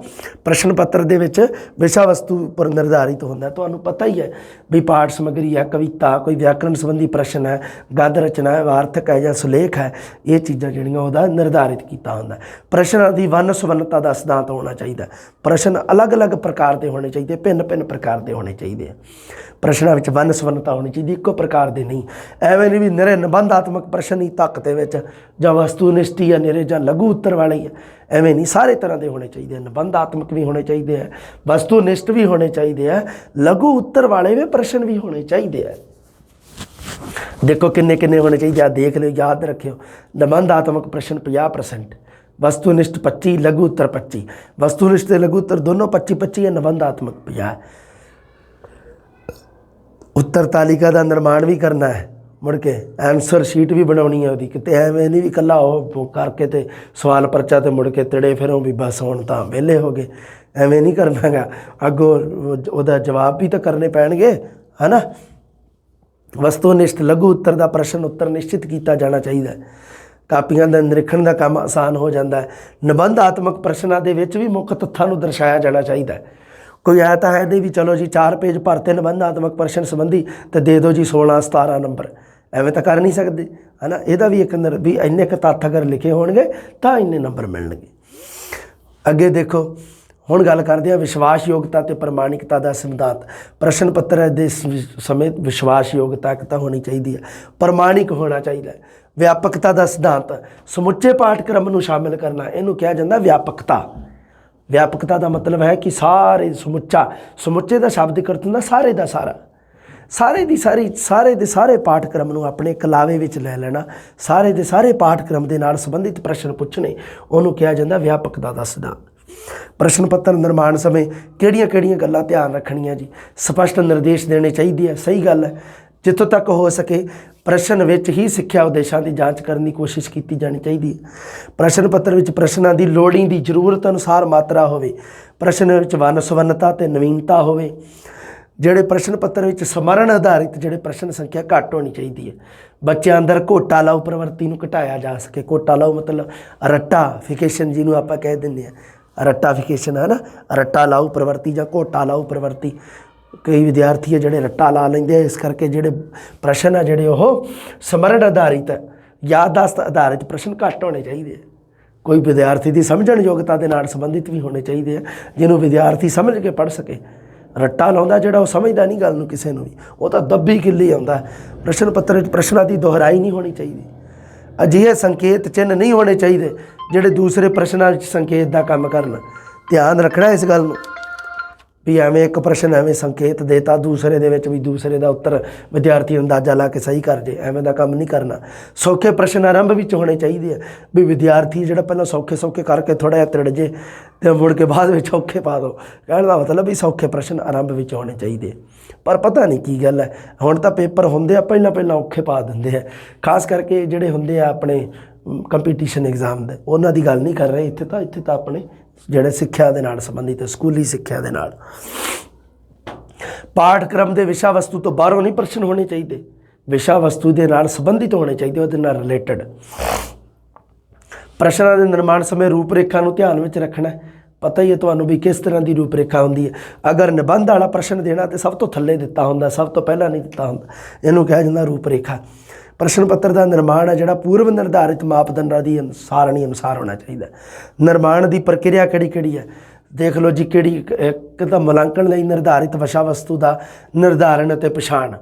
ਪ੍ਰਸ਼ਨ ਪੱਤਰ ਦੇ ਵਿੱਚ ਵਿਸ਼ਾ ਵਸਤੂ ਉੱਪਰ ਨਿਰਧਾਰਿਤ ਹੁੰਦਾ। ਤੁਹਾਨੂੰ ਪਤਾ ਹੀ ਹੈ ਵੀ ਪਾਠ ਸਮੱਗਰੀ ਹੈ, ਕਵਿਤਾ, ਕੋਈ ਵਿਆਕਰਣ ਸੰਬੰਧੀ ਪ੍ਰਸ਼ਨ ਹੈ, ਗਦ ਰਚਨਾ ਹੈ, ਵਾਰਤਕ ਹੈ ਜਾਂ ਸੁਲੇਖ ਹੈ, ਇਹ ਚੀਜ਼ਾਂ ਜਿਹੜੀਆਂ ਉਹਦਾ ਨਿਰਧਾਰਿਤ ਕੀਤਾ ਹੁੰਦਾ। ਪ੍ਰਸ਼ਨਾਂ ਦੀ ਵੰਨ ਸੁਵੰਨਤਾ ਦਾ ਸਿਧਾਂਤ ਹੋਣਾ ਚਾਹੀਦਾ। ਪ੍ਰਸ਼ਨ ਅਲੱਗ-ਅਲੱਗ ਪ੍ਰਕਾਰ ਦੇ ਹੋਣੇ ਚਾਹੀਦੇ, ਭਿੰਨ-ਭਿੰਨ ਪ੍ਰਕਾਰ ਦੇ ਹੋਣੇ ਚਾਹੀਦੇ ਆ। ਪ੍ਰਸ਼ਨਾਂ ਵਿੱਚ ਵੰਨ ਸੁਵੰਨਤਾ ਹੋਣੀ ਚਾਹੀਦੀ, ਇੱਕੋ ਪ੍ਰਕਾਰ ਦੇ ਨਹੀਂ। ਐਵੇਂ ਨਹੀਂ ਵੀ ਨਿਰੇ ਨਿਬੰਧਾਤਮਕ ਪ੍ਰਸ਼ਨ ਹੀ ਤੱਕ ਦੇ ਵਿੱਚ, ਜਾਂ ਵਸਤੂਨਿਸ਼ਟੀ ਜਾਂ ਨਿਰੇ ਜਾਂ ਲਘੂ ਉੱਤਰ ਵਾਲੇ ਹੀ, ਐਵੇਂ ਨਹੀਂ, ਸਾਰੇ ਤਰ੍ਹਾਂ ਦੇ ਹੋਣੇ ਚਾਹੀਦੇ ਆ। ਨਿਬੰਧਾਤਮਕ ਵੀ ਹੋਣੇ ਚਾਹੀਦੇ ਆ, ਵਸਤੂਨਿਸ਼ਟ ਵੀ ਹੋਣੇ ਚਾਹੀਦੇ ਆ, ਲਘੂ ਉੱਤਰ ਵਾਲੇ ਵੀ ਪ੍ਰਸ਼ਨ ਵੀ ਹੋਣੇ ਚਾਹੀਦੇ ਆ। देखो किन्ने किन्ने होने चाहिए, आ देख लो, याद रखियो। निबंधात्मक प्रश्न 50%, वस्तुनिष्ठ 25, लघु उत्तर 25। वस्तुनिष्ठ ते लघु उत्तर दोनों 25-25 है, निबंधात्मक 50। उत्तर तालिका का निर्माण भी करना है, मुड़ के आंसर शीट भी बनानी है ਉਹਦੀ, किते ਐਵੇਂ नहीं भी कला ਉਹ करके तो सवाल परचा तो मुड़ के तिड़े फिरों भी बस ਹੁਣ ਤਾਂ ਵਿਹਲੇ हो गए, ਐਵੇਂ नहीं करना गा। ਅੱਗੋਂ ਉਹਦਾ जवाब भी तो करने पैणगे, है ना। वस्तुनिष्ठ लघु उत्तर का प्रश्न उत्तर निश्चित किया जाना चाहिए। कापियां का निरीखण का काम आसान हो जाता है। निबंधात्मक प्रश्नों के विच भी मुख्य तत्थां नूं दर्शाया जाना चाहिए। कोई ऐ तो है नहीं भी चलो जी 4 पेज भरते निबंधात्मक प्रश्न संबंधी तो दे दो जी 16-17 नंबर, एवं तो कर नहीं सकते, है ना। यदा भी एक भी इन्ने क तत्थ अगर लिखे होणगे तो इन्ने नंबर मिलणगे। अगे देखो हुण गल करदे हां विश्वास योग्यता ते प्रमाणिकता का सिद्धांत। प्रश्न पत्र दे समय विश्वास योग्यता तो होनी चाहिए है, प्रमाणिक होना चाहिए। व्यापकता का सिद्धांत समुचे पाठक्रम नूं शामिल करना, इनू कहा जाता व्यापकता। व्यापकता का मतलब है कि सारे समुचा, समुचे का शाब्दिक अर्थ हुंदा सारे का सारा, सारे दी सारी, सारे दे सारे पाठक्रम नूं अपने कलावे विच लै लेना, सारे दे सारे पाठक्रम दे नाल संबंधित प्रश्न पुछने, उन्होंने कहा जाता व्यापकता का सिद्धांत। प्रश्न पत्र निर्माण समय किहड़ियां किहड़ियां गल्लां ध्यान रखणियां जी, स्पष्ट निर्देश देने चाहिए है, सही गल है। जितों तक हो सके प्रश्न विच ही सिक्ख्या उद्देशां की जांच करने की कोशिश की जानी चाहिए। प्रश्न पत्र विच प्रश्नों की लोड़ींदी जरूरत अनुसार मात्रा होवे, प्रश्न विच वंन सुवन्नता ते नवीनता होवे। ਜਿਹੜੇ प्रश्न पत्र विच समरण आधारित ਜਿਹੜੇ प्रश्न संख्या घट होनी चाहिए है। बच्चों अंदर घोटा लाऊ प्रवृत्ति नूं घटाया जा सके। घोटा लाऊ मतलब रट्टाफिकेशन जिन्हों आप कह देंगे, रट्टाफिकेशन है ना, रट्टा लाऊ प्रवृत्ति या घोटा लाऊ प्रवृत्ति। कई विद्यार्थी है जोड़े रट्टा ला लेंगे, इस करके जोड़े प्रश्न है जोड़े वो समरण आधारित याददाश्त आधारित प्रश्न घट होने चाहिए। कोई विद्यार्थी की समझण योग्यता के नाल संबंधित भी होने चाहिए, जिन्होंने विद्यार्थी समझ के पढ़ सके। रट्टा लाउंदा जिहड़ा वो समझदा नहीं गल नूं किसी नूं भी, वो तो दब्बी किल्ली आउंदा। प्रश्न पत्र प्रश्नों की दोहराई नहीं होनी चाहिए। अजिहे संकेत चिन्ह नहीं होने चाहिए जिहड़े दूसरे प्रश्नों संकेत का काम करन। ध्यान रखना इस गल नूं भी एवें एक प्रश्न एवें संकेत देता, दूसरे दे विच भी दूसरे का उत्तर विद्यार्थी अंदाजा ला के सही कर जे, एवें दा काम नहीं करना। सौखे प्रश्न आरंभ विच होने चाहिए भी विद्यार्थी जिहड़ा पहलां सौखे सौखे करके थोड़ा जिहा तिड़ जे तो मुड़ के बाद में औखे पा दो, कहने का मतलब भी सौखे प्रश्न आरंभ विच होने चाहिए। पर पता नहीं की गल है, हुण तां पेपर हुंदे आ पहलां पहलां औखे पा दिंदे आ, खास करके जिहड़े हुंदे आ अपने कंपीटीशन एग्जाम दे, उन्हां दी गल नहीं कर रहे इत्थे तां अपने ਜਿਹੜੇ ਸਿੱਖਿਆ ਦੇ ਨਾਲ ਸੰਬੰਧਿਤ ਸਕੂਲੀ ਸਿੱਖਿਆ ਦੇ ਨਾਲ। ਪਾਠਕ੍ਰਮ ਦੇ ਵਿਸ਼ਾ ਵਸਤੂ ਤੋਂ ਬਾਹਰੋਂ ਨਹੀਂ ਪ੍ਰਸ਼ਨ ਹੋਣੇ ਚਾਹੀਦੇ, ਵਿਸ਼ਾ ਵਸਤੂ ਦੇ ਨਾਲ ਸੰਬੰਧਿਤ ਹੋਣੇ ਚਾਹੀਦੇ, ਉਹਦੇ ਨਾਲ ਰਿਲੇਟਡ। ਪ੍ਰਸ਼ਨਾਂ ਦੇ ਨਿਰਮਾਣ ਸਮੇਂ ਰੂਪਰੇਖਾ ਨੂੰ ਧਿਆਨ ਵਿੱਚ ਰੱਖਣਾ। ਪਤਾ ਹੀ ਹੈ ਤੁਹਾਨੂੰ ਵੀ ਕਿਸ ਤਰ੍ਹਾਂ ਦੀ ਰੂਪਰੇਖਾ ਹੁੰਦੀ ਹੈ। ਅਗਰ ਨਿਬੰਧ ਵਾਲਾ ਪ੍ਰਸ਼ਨ ਦੇਣਾ ਤਾਂ ਸਭ ਤੋਂ ਥੱਲੇ ਦਿੱਤਾ ਹੁੰਦਾ, ਸਭ ਤੋਂ ਪਹਿਲਾਂ ਨਹੀਂ ਦਿੱਤਾ ਹੁੰਦਾ, ਇਹਨੂੰ ਕਿਹਾ ਜਾਂਦਾ ਰੂਪਰੇਖਾ। प्रश्न पत्र का निर्माण है जोड़ा पूर्व निर्धारित मापदंडों की सारणी अनुसार होना चाहिए। निर्माण की प्रक्रिया किहड़ी है देख लो जी। किहड़ी एक तो मुलांकण लई निर्धारित विषय वस्तु का निर्धारण ते पछाण,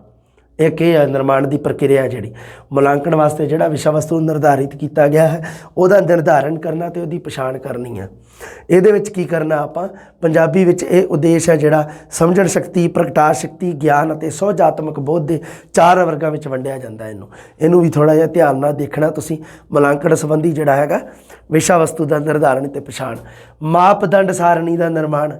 एक ये है निर्माण की प्रक्रिया जी। मुलांकन वास्ते जोड़ा विषय वस्तु निर्धारित किया गया है वह निर्धारण करना तो वही पछाण करनी है। ये की करना आप पंजाबी विच ये उद्देश है जोड़ा समझण शक्ति, प्रगटा शक्ति, ज्ञान और सोचात्मक बोध के 4 वर्गों में वंडिया जाता है। इनू भी थोड़ा जिहा ध्यान नाल देखना तुसीं। मुलांकन संबंधी जोड़ा है विषय वस्तु का निर्धारण ते पछाण। मापदंड सारणी का निर्माण,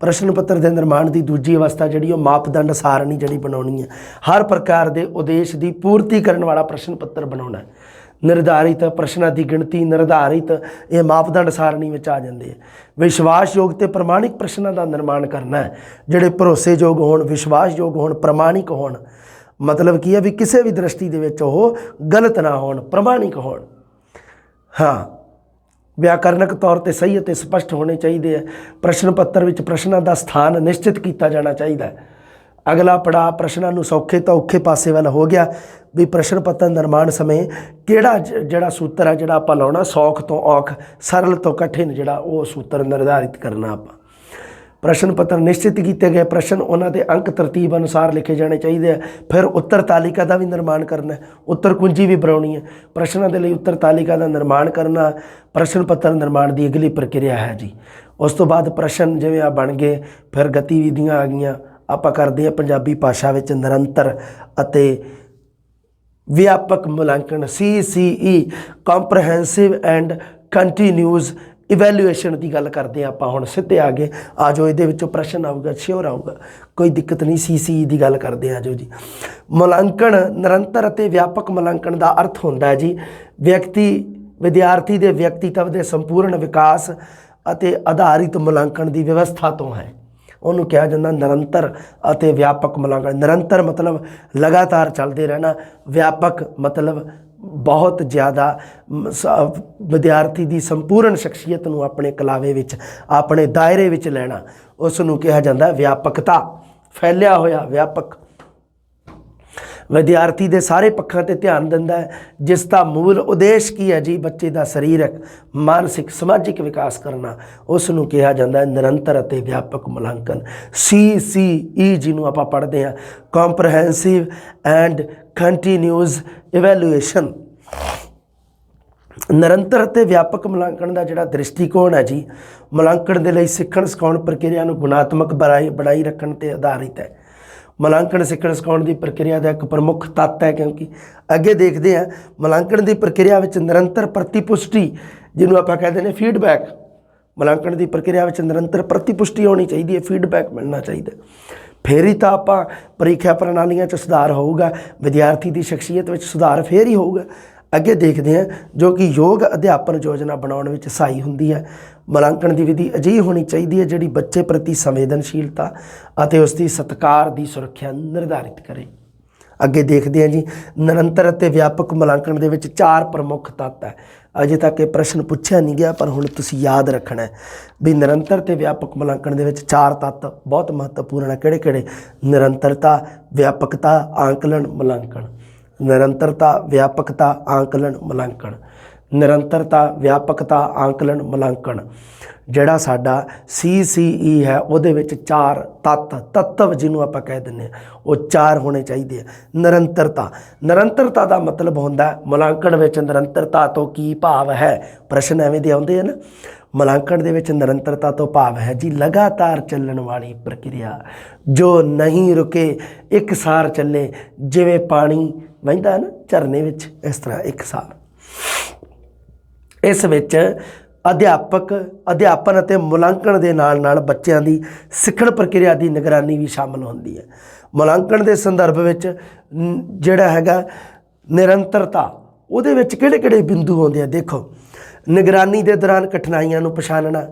प्रश्न पत्र के निर्माण की दूजी अवस्था जी मापदंड सारणी जी बनानी है। हर प्रकार के उद्देश की पूर्ति करने वाला प्रश्न पत्र बनाना है। निर्धारित प्रश्नों की गिणती निर्धारित ये मापदंड सारणी में आ जाते हैं। विश्वासयोग ते प्रमाणिक प्रश्नों का निर्माण करना है जोड़े भरोसेयोग होण, विश्वासयोग होण, प्रमाणिक होण। मतलब की है भी किसी भी दृष्टि दे विच ओह गलत ना होण, प्रमाणिक होण। हाँ, व्याकरणक तौर पर सही और स्पष्ट होने चाहिए। प्रश्न पत्र में प्रश्नों का स्थान निश्चित किया जाना चाहिए। अगला पड़ाव प्रश्नों सौखे तो औखे पासे वाल हो गया भी प्रश्न पत्र निर्माण समय किहड़ा जिहड़ा सूत्र है जिहड़ा आपां लाउणा, सौख तो औख, सरल तो कठिन जिहड़ा वो सूत्र निर्धारित करना। आपां प्रश्न पत्र निश्चित किए गए प्रश्न उन्होंने अंक तरतीब अनुसार लिखे जाने चाहिए। फिर उत्तर तालिका का भी निर्माण करना है, उत्तर कुंजी भी बनानी है। प्रश्नों के लिए उत्तर तालिका का निर्माण करना प्रश्न पत्र निर्माण की अगली प्रक्रिया है जी। उस तो बाद प्रश्न जिवें आ बन गए, फिर गतिविधियां आ गईयां। आप करते हैं पंजाबी भाषा में निरंतर अते ਵਿਆਪਕ ਮੁਲਾਂਕਣ CCE ਕੰਪਰੈਹੈਂਸਿਵ ਐਂਡ ਕੰਟੀਨਿਊਸ ਇਵੈਲੂਏਸ਼ਨ ਦੀ ਗੱਲ ਕਰਦੇ ਹਾਂ ਆਪਾਂ। ਹੁਣ ਸਿੱਧੇ ਆ ਗਏ, ਆ ਜਾਓ, ਇਹਦੇ ਵਿੱਚੋਂ ਪ੍ਰਸ਼ਨ ਆਊਗਾ, ਸ਼ਿਓਰ ਆਊਗਾ, ਕੋਈ ਦਿੱਕਤ ਨਹੀਂ। CCE ਦੀ ਗੱਲ ਕਰਦੇ ਆ ਜਾਓ ਜੀ। ਮੁਲਾਂਕਣ ਨਿਰੰਤਰ ਅਤੇ ਵਿਆਪਕ ਮੁਲਾਂਕਣ ਦਾ ਅਰਥ ਹੁੰਦਾ ਹੈ ਜੀ ਵਿਦਿਆਰਥੀ ਦੇ ਵਿਅਕਤੀਤਵ ਦੇ ਸੰਪੂਰਨ ਵਿਕਾਸ ਅਤੇ ਆਧਾਰਿਤ ਮੁਲਾਂਕਣ ਦੀ ਵਿਵਸਥਾ ਤੋਂ ਹੈ। ਉਹਨੂੰ ਕਿਹਾ ਜਾਂਦਾ ਨਿਰੰਤਰ ਅਤੇ ਵਿਆਪਕ ਮੁਲਾਂਕਣ। ਨਿਰੰਤਰ ਮਤਲਬ ਲਗਾਤਾਰ ਚੱਲਦੇ ਰਹਿਣਾ, ਵਿਆਪਕ ਮਤਲਬ ਬਹੁਤ ਜ਼ਿਆਦਾ ਵਿਦਿਆਰਥੀ ਦੀ ਸੰਪੂਰਨ ਸ਼ਖਸੀਅਤ ਨੂੰ ਆਪਣੇ ਕਲਾਵੇ ਵਿੱਚ, ਆਪਣੇ ਦਾਇਰੇ ਵਿੱਚ ਲੈਣਾ, ਉਸ ਨੂੰ ਕਿਹਾ ਜਾਂਦਾ ਵਿਆਪਕਤਾ। ਫੈਲਿਆ ਹੋਇਆ ਵਿਆਪਕ ਵਿਦਿਆਰਥੀ ਦੇ ਸਾਰੇ ਪੱਖਾਂ 'ਤੇ ਧਿਆਨ ਦਿੰਦਾ ਹੈ, ਜਿਸ ਦਾ ਮੂਲ ਉਦੇਸ਼ ਕੀ ਹੈ ਜੀ, ਬੱਚੇ ਦਾ ਸਰੀਰਕ, ਮਾਨਸਿਕ, ਸਮਾਜਿਕ ਵਿਕਾਸ ਕਰਨਾ। ਉਸ ਨੂੰ ਕਿਹਾ ਜਾਂਦਾ ਹੈ ਨਿਰੰਤਰ ਅਤੇ ਵਿਆਪਕ ਮੁਲਾਂਕਣ। CCE ਜਿਹਨੂੰ ਆਪਾਂ ਪੜ੍ਹਦੇ ਹਾਂ ਕੰਪਰੈਹੈਂਸਿਵ ਐਂਡ ਕੰਟੀਨਿਊਸ ਇਵੈਲੂਏਸ਼ਨ। ਨਿਰੰਤਰ ਅਤੇ ਵਿਆਪਕ ਮੁਲਾਂਕਣ ਦਾ ਜਿਹੜਾ ਦ੍ਰਿਸ਼ਟੀਕੋਣ ਹੈ ਜੀ, ਮੁਲਾਂਕਣ ਦੇ ਲਈ ਸਿੱਖਣ ਸਿਖਾਉਣ ਪ੍ਰਕਿਰਿਆ ਨੂੰ ਗੁਣਾਤਮਕ ਬਣਾਈ ਰੱਖਣ 'ਤੇ ਆਧਾਰਿਤ ਹੈ। ਮੁਲਾਂਕਣ ਸਿੱਖਣ ਸਿਖਾਉਣ ਦੀ ਪ੍ਰਕਿਰਿਆ ਦਾ ਇੱਕ ਪ੍ਰਮੁੱਖ ਤੱਤ ਹੈ, ਕਿਉਂਕਿ ਅੱਗੇ ਦੇਖਦੇ ਹਾਂ ਮੁਲਾਂਕਣ ਦੀ ਪ੍ਰਕਿਰਿਆ ਵਿੱਚ ਨਿਰੰਤਰ ਪ੍ਰਤੀਪੁਸ਼ਟੀ, ਜਿਹਨੂੰ ਆਪਾਂ ਕਹਿੰਦੇ ਨੇ ਫੀਡਬੈਕ। ਮੁਲਾਂਕਣ ਦੀ ਪ੍ਰਕਿਰਿਆ ਵਿੱਚ ਨਿਰੰਤਰ ਪ੍ਰਤੀਪੁਸ਼ਟੀ ਹੋਣੀ ਚਾਹੀਦੀ ਹੈ, ਫੀਡਬੈਕ ਮਿਲਣਾ ਚਾਹੀਦਾ, ਫੇਰ ਹੀ ਤਾਂ ਆਪਾਂ ਪ੍ਰੀਖਿਆ ਪ੍ਰਣਾਲੀਆਂ 'ਚ ਸੁਧਾਰ ਹੋਊਗਾ, ਵਿਦਿਆਰਥੀ ਦੀ ਸ਼ਖਸੀਅਤ ਵਿੱਚ ਸੁਧਾਰ ਫੇਰ ਹੀ ਹੋਊਗਾ। ਅੱਗੇ ਦੇਖਦੇ ਹਾਂ ਜੋ ਕਿ ਯੋਗ ਅਧਿਆਪਨ ਯੋਜਨਾ ਬਣਾਉਣ ਵਿੱਚ ਸਹਾਈ ਹੁੰਦੀ ਹੈ। ਮੁਲਾਂਕਣ ਦੀ ਵਿਧੀ ਅਜਿਹੀ ਹੋਣੀ ਚਾਹੀਦੀ ਹੈ ਜਿਹੜੀ ਬੱਚੇ ਪ੍ਰਤੀ ਸੰਵੇਦਨਸ਼ੀਲਤਾ ਅਤੇ ਉਸ ਦੀ ਸਤਿਕਾਰ ਦੀ ਸੁਰੱਖਿਆ ਨਿਰਧਾਰਿਤ ਕਰੇ। ਅੱਗੇ ਦੇਖਦੇ ਹਾਂ ਜੀ, ਨਿਰੰਤਰ ਅਤੇ ਵਿਆਪਕ ਮੁਲਾਂਕਣ ਦੇ ਵਿੱਚ 4 ਪ੍ਰਮੁੱਖ ਤੱਤ ਹੈ। ਅਜੇ ਤੱਕ ਇਹ ਪ੍ਰਸ਼ਨ ਪੁੱਛਿਆ ਨਹੀਂ ਗਿਆ, ਪਰ ਹੁਣ ਤੁਸੀਂ ਯਾਦ ਰੱਖਣਾ ਵੀ ਨਿਰੰਤਰ ਅਤੇ ਵਿਆਪਕ ਮੁਲਾਂਕਣ ਦੇ ਵਿੱਚ 4 ਤੱਤ ਬਹੁਤ ਮਹੱਤਵਪੂਰਨ ਹੈ। ਕਿਹੜੇ ਕਿਹੜੇ? ਨਿਰੰਤਰਤਾ, ਵਿਆਪਕਤਾ, ਆਂਕਲਨ, ਮੁਲਾਂਕਣ। ਨਿਰੰਤਰਤਾ, ਵਿਆਪਕਤਾ, ਆਂਕਲਨ, ਮੁਲਾਂਕਣ। ਨਿਰੰਤਰਤਾ, ਵਿਆਪਕਤਾ, ਆਂਕਲਨ, ਮੁਲਾਂਕਣ। ਜਿਹੜਾ ਸਾਡਾ CCE ਹੈ ਉਹਦੇ ਵਿੱਚ 4 ਤੱਤਵ ਜਿਹਨੂੰ ਆਪਾਂ ਕਹਿ ਦਿੰਦੇ ਹਾਂ, ਉਹ 4 ਹੋਣੇ ਚਾਹੀਦੇ ਆ। ਨਿਰੰਤਰਤਾ ਦਾ ਮਤਲਬ ਹੁੰਦਾ ਮੁਲਾਂਕਣ ਵਿੱਚ ਨਿਰੰਤਰਤਾ ਤੋਂ ਕੀ ਭਾਵ ਹੈ। ਪ੍ਰਸ਼ਨ ਐਵੇਂ ਦੇ ਆਉਂਦੇ ਹਨ। ਮੁਲਾਂਕਣ ਦੇ ਵਿੱਚ ਨਿਰੰਤਰਤਾ ਤੋਂ ਭਾਵ ਹੈ ਜੀ ਲਗਾਤਾਰ ਚੱਲਣ ਵਾਲੀ ਪ੍ਰਕਿਰਿਆ ਜੋ ਨਹੀਂ ਰੁਕੇ, ਇਕਸਾਰ ਚੱਲੇ, ਜਿਵੇਂ ਪਾਣੀ ਵਹਿੰਦਾ ਨਾ ਝਰਨੇ ਵਿੱਚ, ਇਸ ਤਰ੍ਹਾਂ ਇਕਸਾਰ। ਇਸ ਵਿੱਚ ਅਧਿਆਪਨ ਅਤੇ ਮੁਲਾਂਕਣ ਦੇ ਨਾਲ ਨਾਲ ਬੱਚਿਆਂ ਦੀ ਸਿੱਖਣ ਪ੍ਰਕਿਰਿਆ ਦੀ ਨਿਗਰਾਨੀ ਵੀ ਸ਼ਾਮਲ ਹੁੰਦੀ ਹੈ। ਮੁਲਾਂਕਣ ਦੇ ਸੰਦਰਭ ਵਿੱਚ ਜਿਹੜਾ ਹੈਗਾ ਨਿਰੰਤਰਤਾ, ਉਹਦੇ ਵਿੱਚ ਕਿਹੜੇ ਕਿਹੜੇ ਬਿੰਦੂ ਆਉਂਦੇ ਆ ਦੇਖੋ। ਨਿਗਰਾਨੀ ਦੇ ਦੌਰਾਨ ਕਠਿਨਾਈਆਂ ਨੂੰ ਪਛਾਣਨਾ,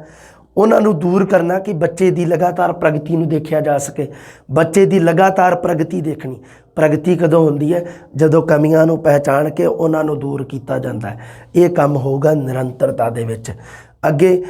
ਉਹਨਾਂ ਨੂੰ ਦੂਰ ਕਰਨਾ ਕਿ ਬੱਚੇ ਦੀ ਲਗਾਤਾਰ ਪ੍ਰਗਤੀ ਨੂੰ ਦੇਖਿਆ ਜਾ ਸਕੇ। ਬੱਚੇ ਦੀ ਲਗਾਤਾਰ ਪ੍ਰਗਤੀ ਦੇਖਣੀ। ਪ੍ਰਗਤੀ ਕਦੋਂ ਹੁੰਦੀ ਹੈ? ਜਦੋਂ ਕਮੀਆਂ ਨੂੰ ਪਹਿਚਾਣ ਕੇ ਉਹਨਾਂ ਨੂੰ ਦੂਰ ਕੀਤਾ ਜਾਂਦਾ ਹੈ। ਇਹ ਕੰਮ ਹੋਊਗਾ ਨਿਰੰਤਰਤਾ ਦੇ ਵਿੱਚ। ਅੱਗੇ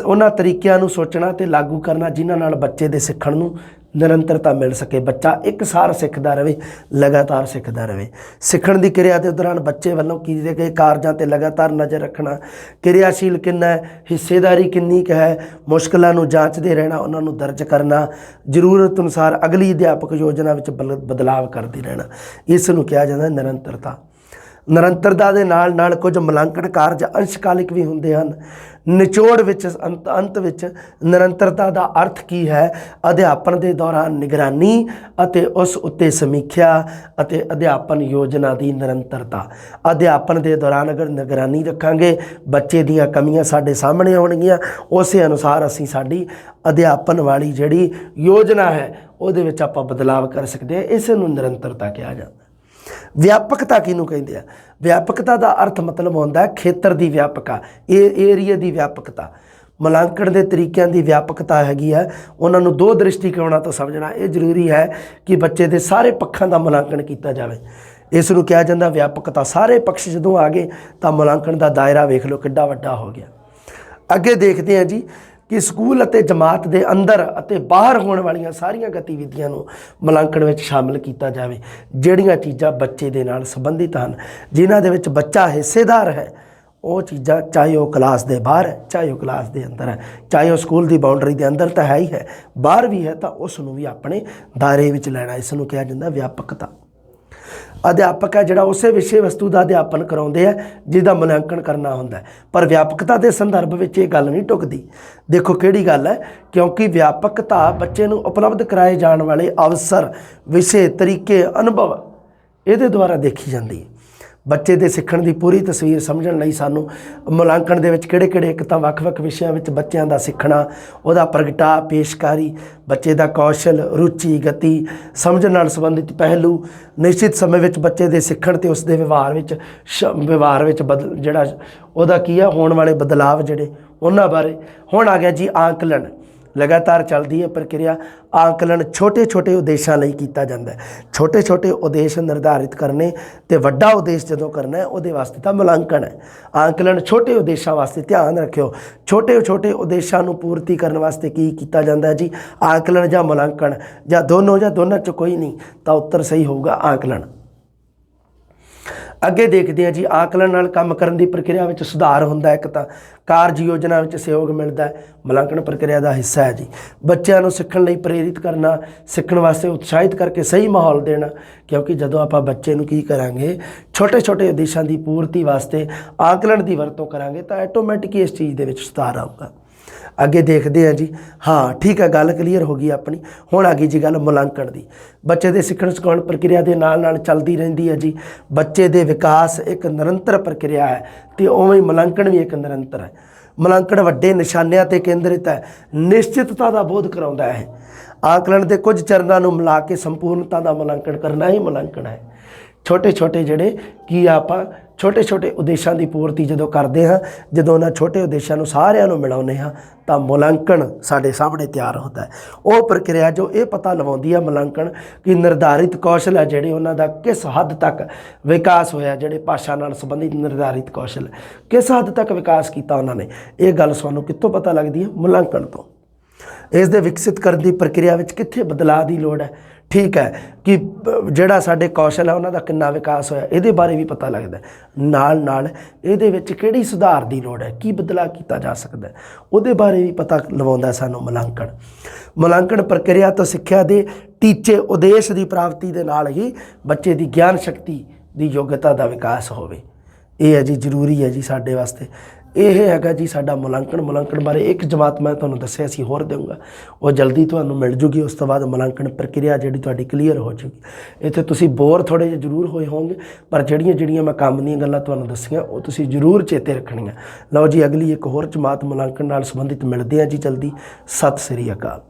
ਉਹਨਾਂ ਤਰੀਕਿਆਂ ਨੂੰ ਸੋਚਣਾ ਤੇ ਲਾਗੂ ਕਰਨਾ ਜਿਨ੍ਹਾਂ ਨਾਲ ਬੱਚੇ ਦੇ ਸਿੱਖਣ ਨੂੰ ਨਿਰੰਤਰਤਾ ਮਿਲ ਸਕੇ। ਬੱਚਾ ਇੱਕਸਾਰ ਸਿੱਖਦਾ ਰਹੇ, ਲਗਾਤਾਰ ਸਿੱਖਦਾ ਰਹੇ। ਸਿੱਖਣ ਦੀ ਕਿਰਿਆ ਦੇ ਦੌਰਾਨ ਬੱਚੇ ਵੱਲੋਂ ਕੀਤੇ ਗਏ ਕਾਰਜਾਂ 'ਤੇ ਲਗਾਤਾਰ ਨਜ਼ਰ ਰੱਖਣਾ। ਕਿਰਿਆਸ਼ੀਲ ਕਿੰਨਾ ਹੈ, ਹਿੱਸੇਦਾਰੀ ਕਿੰਨੀ ਕੁ ਹੈ, ਮੁਸ਼ਕਲਾਂ ਨੂੰ ਜਾਂਚਦੇ ਰਹਿਣਾ, ਉਹਨਾਂ ਨੂੰ ਦਰਜ ਕਰਨਾ, ਜ਼ਰੂਰਤ ਅਨੁਸਾਰ ਅਗਲੀ ਅਧਿਆਪਕ ਯੋਜਨਾ ਵਿੱਚ ਬਦਲਾਵ ਕਰਦੇ ਰਹਿਣਾ। ਇਸ ਨੂੰ ਕਿਹਾ ਜਾਂਦਾ ਨਿਰੰਤਰਤਾ। ਨਿਰੰਤਰਤਾ ਦੇ ਨਾਲ ਨਾਲ ਕੁਝ ਮੁਲਾਂਕਣ ਕਾਰਜ ਅੰਸ਼ਕਾਲਿਕ ਵੀ ਹੁੰਦੇ ਹਨ। ਨਿਚੋੜ ਵਿੱਚ ਅੰਤ ਵਿੱਚ ਨਿਰੰਤਰਤਾ ਦਾ ਅਰਥ ਕੀ ਹੈ? ਅਧਿਆਪਨ ਦੇ ਦੌਰਾਨ ਨਿਗਰਾਨੀ ਅਤੇ ਉਸ ਉੱਤੇ ਸਮੀਖਿਆ ਅਤੇ ਅਧਿਆਪਨ ਯੋਜਨਾ ਦੀ ਨਿਰੰਤਰਤਾ। ਅਧਿਆਪਨ ਦੇ ਦੌਰਾਨ ਅਗਰ ਨਿਗਰਾਨੀ ਰੱਖਾਂਗੇ, ਬੱਚੇ ਦੀਆਂ ਕਮੀਆਂ ਸਾਡੇ ਸਾਹਮਣੇ ਆਉਣਗੀਆਂ, ਉਸੇ ਅਨੁਸਾਰ ਅਸੀਂ ਸਾਡੀ ਅਧਿਆਪਨ ਵਾਲੀ ਜਿਹੜੀ ਯੋਜਨਾ ਹੈ ਉਹਦੇ ਵਿੱਚ ਆਪਾਂ ਬਦਲਾਵ ਕਰ ਸਕਦੇ ਹਾਂ। ਇਸ ਨੂੰ ਨਿਰੰਤਰਤਾ ਕਿਹਾ ਜਾਂਦਾ। ਵਿਆਪਕਤਾ ਕਿਹਨੂੰ ਕਹਿੰਦੇ ਆ? ਵਿਆਪਕਤਾ ਦਾ ਅਰਥ ਮਤਲਬ ਹੁੰਦਾ ਹੈ ਖੇਤਰ ਦੀ ਵਿਆਪਕਤਾ, ਏਰੀਆ ਦੀ ਵਿਆਪਕਤਾ। ਮੁਲਾਂਕਣ ਦੇ ਤਰੀਕਿਆਂ ਦੀ ਵਿਆਪਕਤਾ ਹੈਗੀ ਆ, ਉਹਨਾਂ ਨੂੰ 2 ਦ੍ਰਿਸ਼ਟੀਕੋਣਾਂ ਤੋਂ ਸਮਝਣਾ। ਇਹ ਜ਼ਰੂਰੀ ਹੈ ਕਿ ਬੱਚੇ ਦੇ ਸਾਰੇ ਪੱਖਾਂ ਦਾ ਮੁਲਾਂਕਣ ਕੀਤਾ ਜਾਵੇ। ਇਸ ਨੂੰ ਕਿਹਾ ਜਾਂਦਾ ਵਿਆਪਕਤਾ। ਸਾਰੇ ਪੱਖ ਜਦੋਂ ਆ ਗਏ ਤਾਂ ਮੁਲਾਂਕਣ ਦਾ ਦਾਇਰਾ ਵੇਖ ਲਓ ਕਿੱਡਾ ਵੱਡਾ ਹੋ ਗਿਆ। ਅੱਗੇ ਦੇਖਦੇ ਹਾਂ ਜੀ ਕਿ ਸਕੂਲ ਅਤੇ ਜਮਾਤ ਦੇ ਅੰਦਰ ਅਤੇ ਬਾਹਰ ਹੋਣ ਵਾਲੀਆਂ ਸਾਰੀਆਂ ਗਤੀਵਿਧੀਆਂ ਨੂੰ ਮੁਲਾਂਕਣ ਵਿੱਚ ਸ਼ਾਮਿਲ ਕੀਤਾ ਜਾਵੇ। ਜਿਹੜੀਆਂ ਚੀਜ਼ਾਂ ਬੱਚੇ ਦੇ ਨਾਲ ਸੰਬੰਧਿਤ ਹਨ, ਜਿਨ੍ਹਾਂ ਦੇ ਵਿੱਚ ਬੱਚਾ ਹਿੱਸੇਦਾਰ ਹੈ, ਉਹ ਚੀਜ਼ਾਂ ਚਾਹੇ ਉਹ ਕਲਾਸ ਦੇ ਬਾਹਰ ਹੈ, ਚਾਹੇ ਉਹ ਕਲਾਸ ਦੇ ਅੰਦਰ ਹੈ, ਚਾਹੇ ਉਹ ਸਕੂਲ ਦੀ ਬਾਉਂਡਰੀ ਦੇ ਅੰਦਰ ਤਾਂ ਹੈ ਹੀ ਹੈ, ਬਾਹਰ ਵੀ ਹੈ, ਤਾਂ ਉਸ ਨੂੰ ਵੀ ਆਪਣੇ ਦਾਇਰੇ ਵਿੱਚ ਲੈਣਾ। ਇਸ ਨੂੰ ਕਿਹਾ ਜਾਂਦਾ ਵਿਆਪਕਤਾ। ਅਧਿਆਪਕ ਹੈ ਜਿਹੜਾ ਉਸੇ ਵਿਸ਼ੇ ਵਸਤੂ ਦਾ ਅਧਿਆਪਨ ਕਰਾਉਂਦੇ ਆ ਜਿਹਦਾ ਮੁਲਾਂਕਣ ਕਰਨਾ ਹੁੰਦਾ। ਪਰ ਵਿਆਪਕਤਾ ਦੇ ਸੰਦਰਭ ਵਿੱਚ ਇਹ ਗੱਲ ਨਹੀਂ ਢੁਕਦੀ। ਦੇਖੋ ਕਿਹੜੀ ਗੱਲ ਹੈ, ਕਿਉਂਕਿ ਵਿਆਪਕਤਾ ਬੱਚੇ ਨੂੰ ਉਪਲਬਧ ਕਰਾਏ ਜਾਣ ਵਾਲੇ ਅਵਸਰ, ਵਿਸ਼ੇ, ਤਰੀਕੇ, ਅਨੁਭਵ, ਇਹਦੇ ਦੁਆਰਾ ਦੇਖੀ ਜਾਂਦੀ ਹੈ। ਬੱਚੇ ਦੇ ਸਿੱਖਣ ਦੀ ਪੂਰੀ ਤਸਵੀਰ ਸਮਝਣ ਲਈ ਸਾਨੂੰ ਮੁਲਾਂਕਣ ਦੇ ਵਿੱਚ ਕਿਹੜੇ ਇੱਕ ਤਾਂ ਵੱਖ-ਵੱਖ ਵਿਸ਼ਿਆਂ ਵਿੱਚ ਬੱਚਿਆਂ ਦਾ ਸਿੱਖਣਾ, ਉਹਦਾ ਪ੍ਰਗਟਾ, ਪੇਸ਼ਕਾਰੀ, ਬੱਚੇ ਦਾ ਕੌਸ਼ਲ, ਰੁਚੀ, ਗਤੀ, ਸਮਝਣ ਨਾਲ ਸੰਬੰਧਿਤ ਪਹਿਲੂ, ਨਿਸ਼ਚਿਤ ਸਮੇਂ ਵਿੱਚ ਬੱਚੇ ਦੇ ਸਿੱਖਣ ਤੇ ਉਸ ਦੇ ਵਿਵਹਾਰ ਵਿੱਚ ਜਿਹੜਾ ਉਹਦਾ ਕੀ ਆ ਹੋਣ ਵਾਲੇ ਬਦਲਾਵ ਜਿਹੜੇ ਉਹਨਾਂ ਬਾਰੇ। ਹੁਣ ਆ ਗਿਆ ਜੀ ਆਂਕਲਣ। ਲਗਾਤਾਰ ਚੱਲਦੀ ਹੈ ਪ੍ਰਕਿਰਿਆ। ਆਂਕਲਣ ਛੋਟੇ ਉਦੇਸ਼ਾਂ ਲਈ ਕੀਤਾ ਜਾਂਦਾ ਹੈ। ਛੋਟੇ ਉਦੇਸ਼ ਨਿਰਧਾਰਿਤ ਕਰਨੇ ਤੇ ਵੱਡਾ ਉਦੇਸ਼ ਜਦੋਂ ਕਰਨਾ ਹੈ ਉਹਦੇ ਵਾਸਤੇ ਤਾਂ ਮੁਲਾਂਕਣ ਹੈ। ਆਂਕਲਣ ਛੋਟੇ ਉਦੇਸ਼ਾਂ ਵਾਸਤੇ, ਧਿਆਨ ਰੱਖਿਓ, ਛੋਟੇ ਉਦੇਸ਼ਾਂ ਨੂੰ ਪੂਰਤੀ ਕਰਨ ਵਾਸਤੇ ਕੀ ਕੀਤਾ ਜਾਂਦਾ ਹੈ ਜੀ? ਆਂਕਲਣ ਜਾਂ ਮੁਲਾਂਕਣ, ਜਾਂ ਦੋਨਾਂ 'ਚ ਕੋਈ ਨਹੀਂ ਤਾਂ ਉੱਤਰ ਸਹੀ ਹੋਊਗਾ ਆਂਕਲਣ। ਅੱਗੇ ਦੇਖਦੇ ਹਾਂ ਜੀ, ਆਂਕਲਣ ਨਾਲ ਕੰਮ ਕਰਨ ਦੀ ਪ੍ਰਕਿਰਿਆ ਵਿੱਚ ਸੁਧਾਰ ਹੁੰਦਾ। ਇੱਕ ਤਾਂ ਕਾਰਜ ਯੋਜਨਾ ਵਿੱਚ ਸਹਿਯੋਗ ਮਿਲਦਾ ਹੈ, ਮੁਲਾਂਕਣ ਪ੍ਰਕਿਰਿਆ ਦਾ ਹਿੱਸਾ ਹੈ ਜੀ। ਬੱਚਿਆਂ ਨੂੰ ਸਿੱਖਣ ਲਈ ਪ੍ਰੇਰਿਤ ਕਰਨਾ, ਸਿੱਖਣ ਵਾਸਤੇ ਉਤਸ਼ਾਹਿਤ ਕਰਕੇ ਸਹੀ ਮਾਹੌਲ ਦੇਣਾ, ਕਿਉਂਕਿ ਜਦੋਂ ਆਪਾਂ ਬੱਚੇ ਨੂੰ ਕੀ ਕਰਾਂਗੇ, ਛੋਟੇ ਉਦੇਸ਼ਾਂ ਦੀ ਪੂਰਤੀ ਵਾਸਤੇ ਆਂਕਲਣ ਦੀ ਵਰਤੋਂ ਕਰਾਂਗੇ ਤਾਂ ਆਟੋਮੈਟਿਕ ਹੀ ਇਸ ਚੀਜ਼ ਦੇ ਵਿੱਚ ਸੁਧਾਰ ਆਊਗਾ। ਅੱਗੇ ਦੇਖਦੇ ਹਾਂ ਜੀ। ਹਾਂ ਠੀਕ ਹੈ, ਗੱਲ ਕਲੀਅਰ ਹੋ ਗਈ ਆਪਣੀ। ਹੁਣ ਆ ਗਈ ਜੀ ਗੱਲ ਮੁਲਾਂਕਣ ਦੀ। ਬੱਚੇ ਦੇ ਸਿੱਖਣ ਸਿਖਾਉਣ ਪ੍ਰਕਿਰਿਆ ਦੇ ਨਾਲ ਚੱਲਦੀ ਰਹਿੰਦੀ ਹੈ ਜੀ। ਬੱਚੇ ਦੇ ਵਿਕਾਸ ਇੱਕ ਨਿਰੰਤਰ ਪ੍ਰਕਿਰਿਆ ਹੈ ਅਤੇ ਉਵੇਂ ਹੀ ਮੁਲਾਂਕਣ ਵੀ ਇੱਕ ਨਿਰੰਤਰ ਹੈ। ਮੁਲਾਂਕਣ ਵੱਡੇ ਨਿਸ਼ਾਨਿਆਂ 'ਤੇ ਕੇਂਦਰਿਤ ਹੈ, ਨਿਸ਼ਚਿਤਤਾ ਦਾ ਬੋਧ ਕਰਾਉਂਦਾ ਹੈ। ਆਂਕਲਣ ਦੇ ਕੁਝ ਚਰਨਾਂ ਨੂੰ ਮਿਲਾ ਕੇ ਸੰਪੂਰਨਤਾ ਦਾ ਮੁਲਾਂਕਣ ਕਰਨਾ ਹੀ ਮੁਲਾਂਕਣ ਹੈ। ਛੋਟੇ ਜਿਹੜੇ ਕੀ ਆਪਾਂ ਛੋਟੇ ਉਦੇਸ਼ਾਂ ਦੀ ਪੂਰਤੀ ਜਦੋਂ ਕਰਦੇ ਹਾਂ, ਜਦੋਂ ਉਹਨਾਂ ਛੋਟੇ ਉਦੇਸ਼ਾਂ ਨੂੰ ਸਾਰਿਆਂ ਨੂੰ ਮਿਲਾਉਂਦੇ ਹਾਂ ਤਾਂ ਮੁਲਾਂਕਣ ਸਾਡੇ ਸਾਹਮਣੇ ਤਿਆਰ ਹੁੰਦਾ ਹੈ। ਉਹ ਪ੍ਰਕਿਰਿਆ ਜੋ ਇਹ ਪਤਾ ਲਵਾਉਂਦੀ ਹੈ ਮੁਲਾਂਕਣ ਕਿ ਨਿਰਧਾਰਿਤ ਕੌਸ਼ਲ ਹੈ ਜਿਹੜੇ ਉਹਨਾਂ ਦਾ ਕਿਸ ਹੱਦ ਤੱਕ ਵਿਕਾਸ ਹੋਇਆ, ਜਿਹੜੇ ਭਾਸ਼ਾ ਨਾਲ ਸੰਬੰਧਿਤ ਨਿਰਧਾਰਿਤ ਕੌਸ਼ਲ ਕਿਸ ਹੱਦ ਤੱਕ ਵਿਕਾਸ ਕੀਤਾ ਉਹਨਾਂ ਨੇ। ਇਹ ਗੱਲ ਸਾਨੂੰ ਕਿੱਥੋਂ ਪਤਾ ਲੱਗਦੀ ਹੈ? ਮੁਲਾਂਕਣ ਤੋਂ। ਇਸ ਦੇ ਵਿਕਸਿਤ ਕਰਨ ਦੀ ਪ੍ਰਕਿਰਿਆ ਵਿੱਚ ਕਿੱਥੇ ਬਦਲਾਅ ਦੀ ਲੋੜ ਹੈ, ਠੀਕ ਹੈ, ਕਿ ਜਿਹੜਾ ਸਾਡੇ ਕੌਸ਼ਲ ਹੈ ਉਹਨਾਂ ਦਾ ਕਿੰਨਾ ਵਿਕਾਸ ਹੋਇਆ, ਇਹਦੇ ਬਾਰੇ ਵੀ ਪਤਾ ਲੱਗਦਾ। ਨਾਲ ਇਹਦੇ ਵਿੱਚ ਕਿਹੜੀ ਸੁਧਾਰ ਦੀ ਲੋੜ ਹੈ, ਕੀ ਬਦਲਾਅ ਕੀਤਾ ਜਾ ਸਕਦਾ, ਉਹਦੇ ਬਾਰੇ ਵੀ ਪਤਾ ਲਵਾਉਂਦਾ ਸਾਨੂੰ ਮੁਲਾਂਕਣ। ਮੁਲਾਂਕਣ ਪ੍ਰਕਿਰਿਆ ਤੋਂ ਸਿੱਖਿਆ ਦੇ ਟੀਚੇ ਉਦੇਸ਼ ਦੀ ਪ੍ਰਾਪਤੀ ਦੇ ਨਾਲ ਹੀ ਬੱਚੇ ਦੀ ਗਿਆਨ ਸ਼ਕਤੀ ਦੀ ਯੋਗਤਾ ਦਾ ਵਿਕਾਸ ਹੋਵੇ। ਇਹ ਹੈ ਜੀ, ਜ਼ਰੂਰੀ ਹੈ ਜੀ ਸਾਡੇ ਵਾਸਤੇ। ਇਹ ਹੈਗਾ ਜੀ ਸਾਡਾ ਮੁਲਾਂਕਣ ਬਾਰੇ ਇੱਕ ਜਮਾਤ ਮੈਂ ਤੁਹਾਨੂੰ ਦੱਸਿਆ ਸੀ, ਹੋਰ ਦੇਵਾਂਗਾ, ਉਹ ਜਲਦੀ ਤੁਹਾਨੂੰ ਮਿਲ ਜੂਗੀ। ਉਸ ਤੋਂ ਬਾਅਦ ਮੁਲਾਂਕਣ ਪ੍ਰਕਿਰਿਆ ਜਿਹੜੀ ਤੁਹਾਡੀ ਕਲੀਅਰ ਹੋ ਜੂਗੀ। ਇੱਥੇ ਤੁਸੀਂ ਬੋਰ ਥੋੜ੍ਹੇ ਜਿਹੇ ਜ਼ਰੂਰ ਹੋਏ ਹੋਣਗੇ, ਪਰ ਜਿਹੜੀਆਂ ਮੈਂ ਕੰਮ ਦੀਆਂ ਗੱਲਾਂ ਤੁਹਾਨੂੰ ਦੱਸੀਆਂ ਉਹ ਤੁਸੀਂ ਜ਼ਰੂਰ ਚੇਤੇ ਰੱਖਣੀਆਂ। ਲਓ ਜੀ, ਅਗਲੀ ਇੱਕ ਹੋਰ ਜਮਾਤ ਮੁਲਾਂਕਣ ਨਾਲ ਸੰਬੰਧਿਤ ਮਿਲਦੇ ਹਾਂ ਜੀ ਜਲਦੀ। ਸਤਿ ਸ੍ਰੀ ਅਕਾਲ।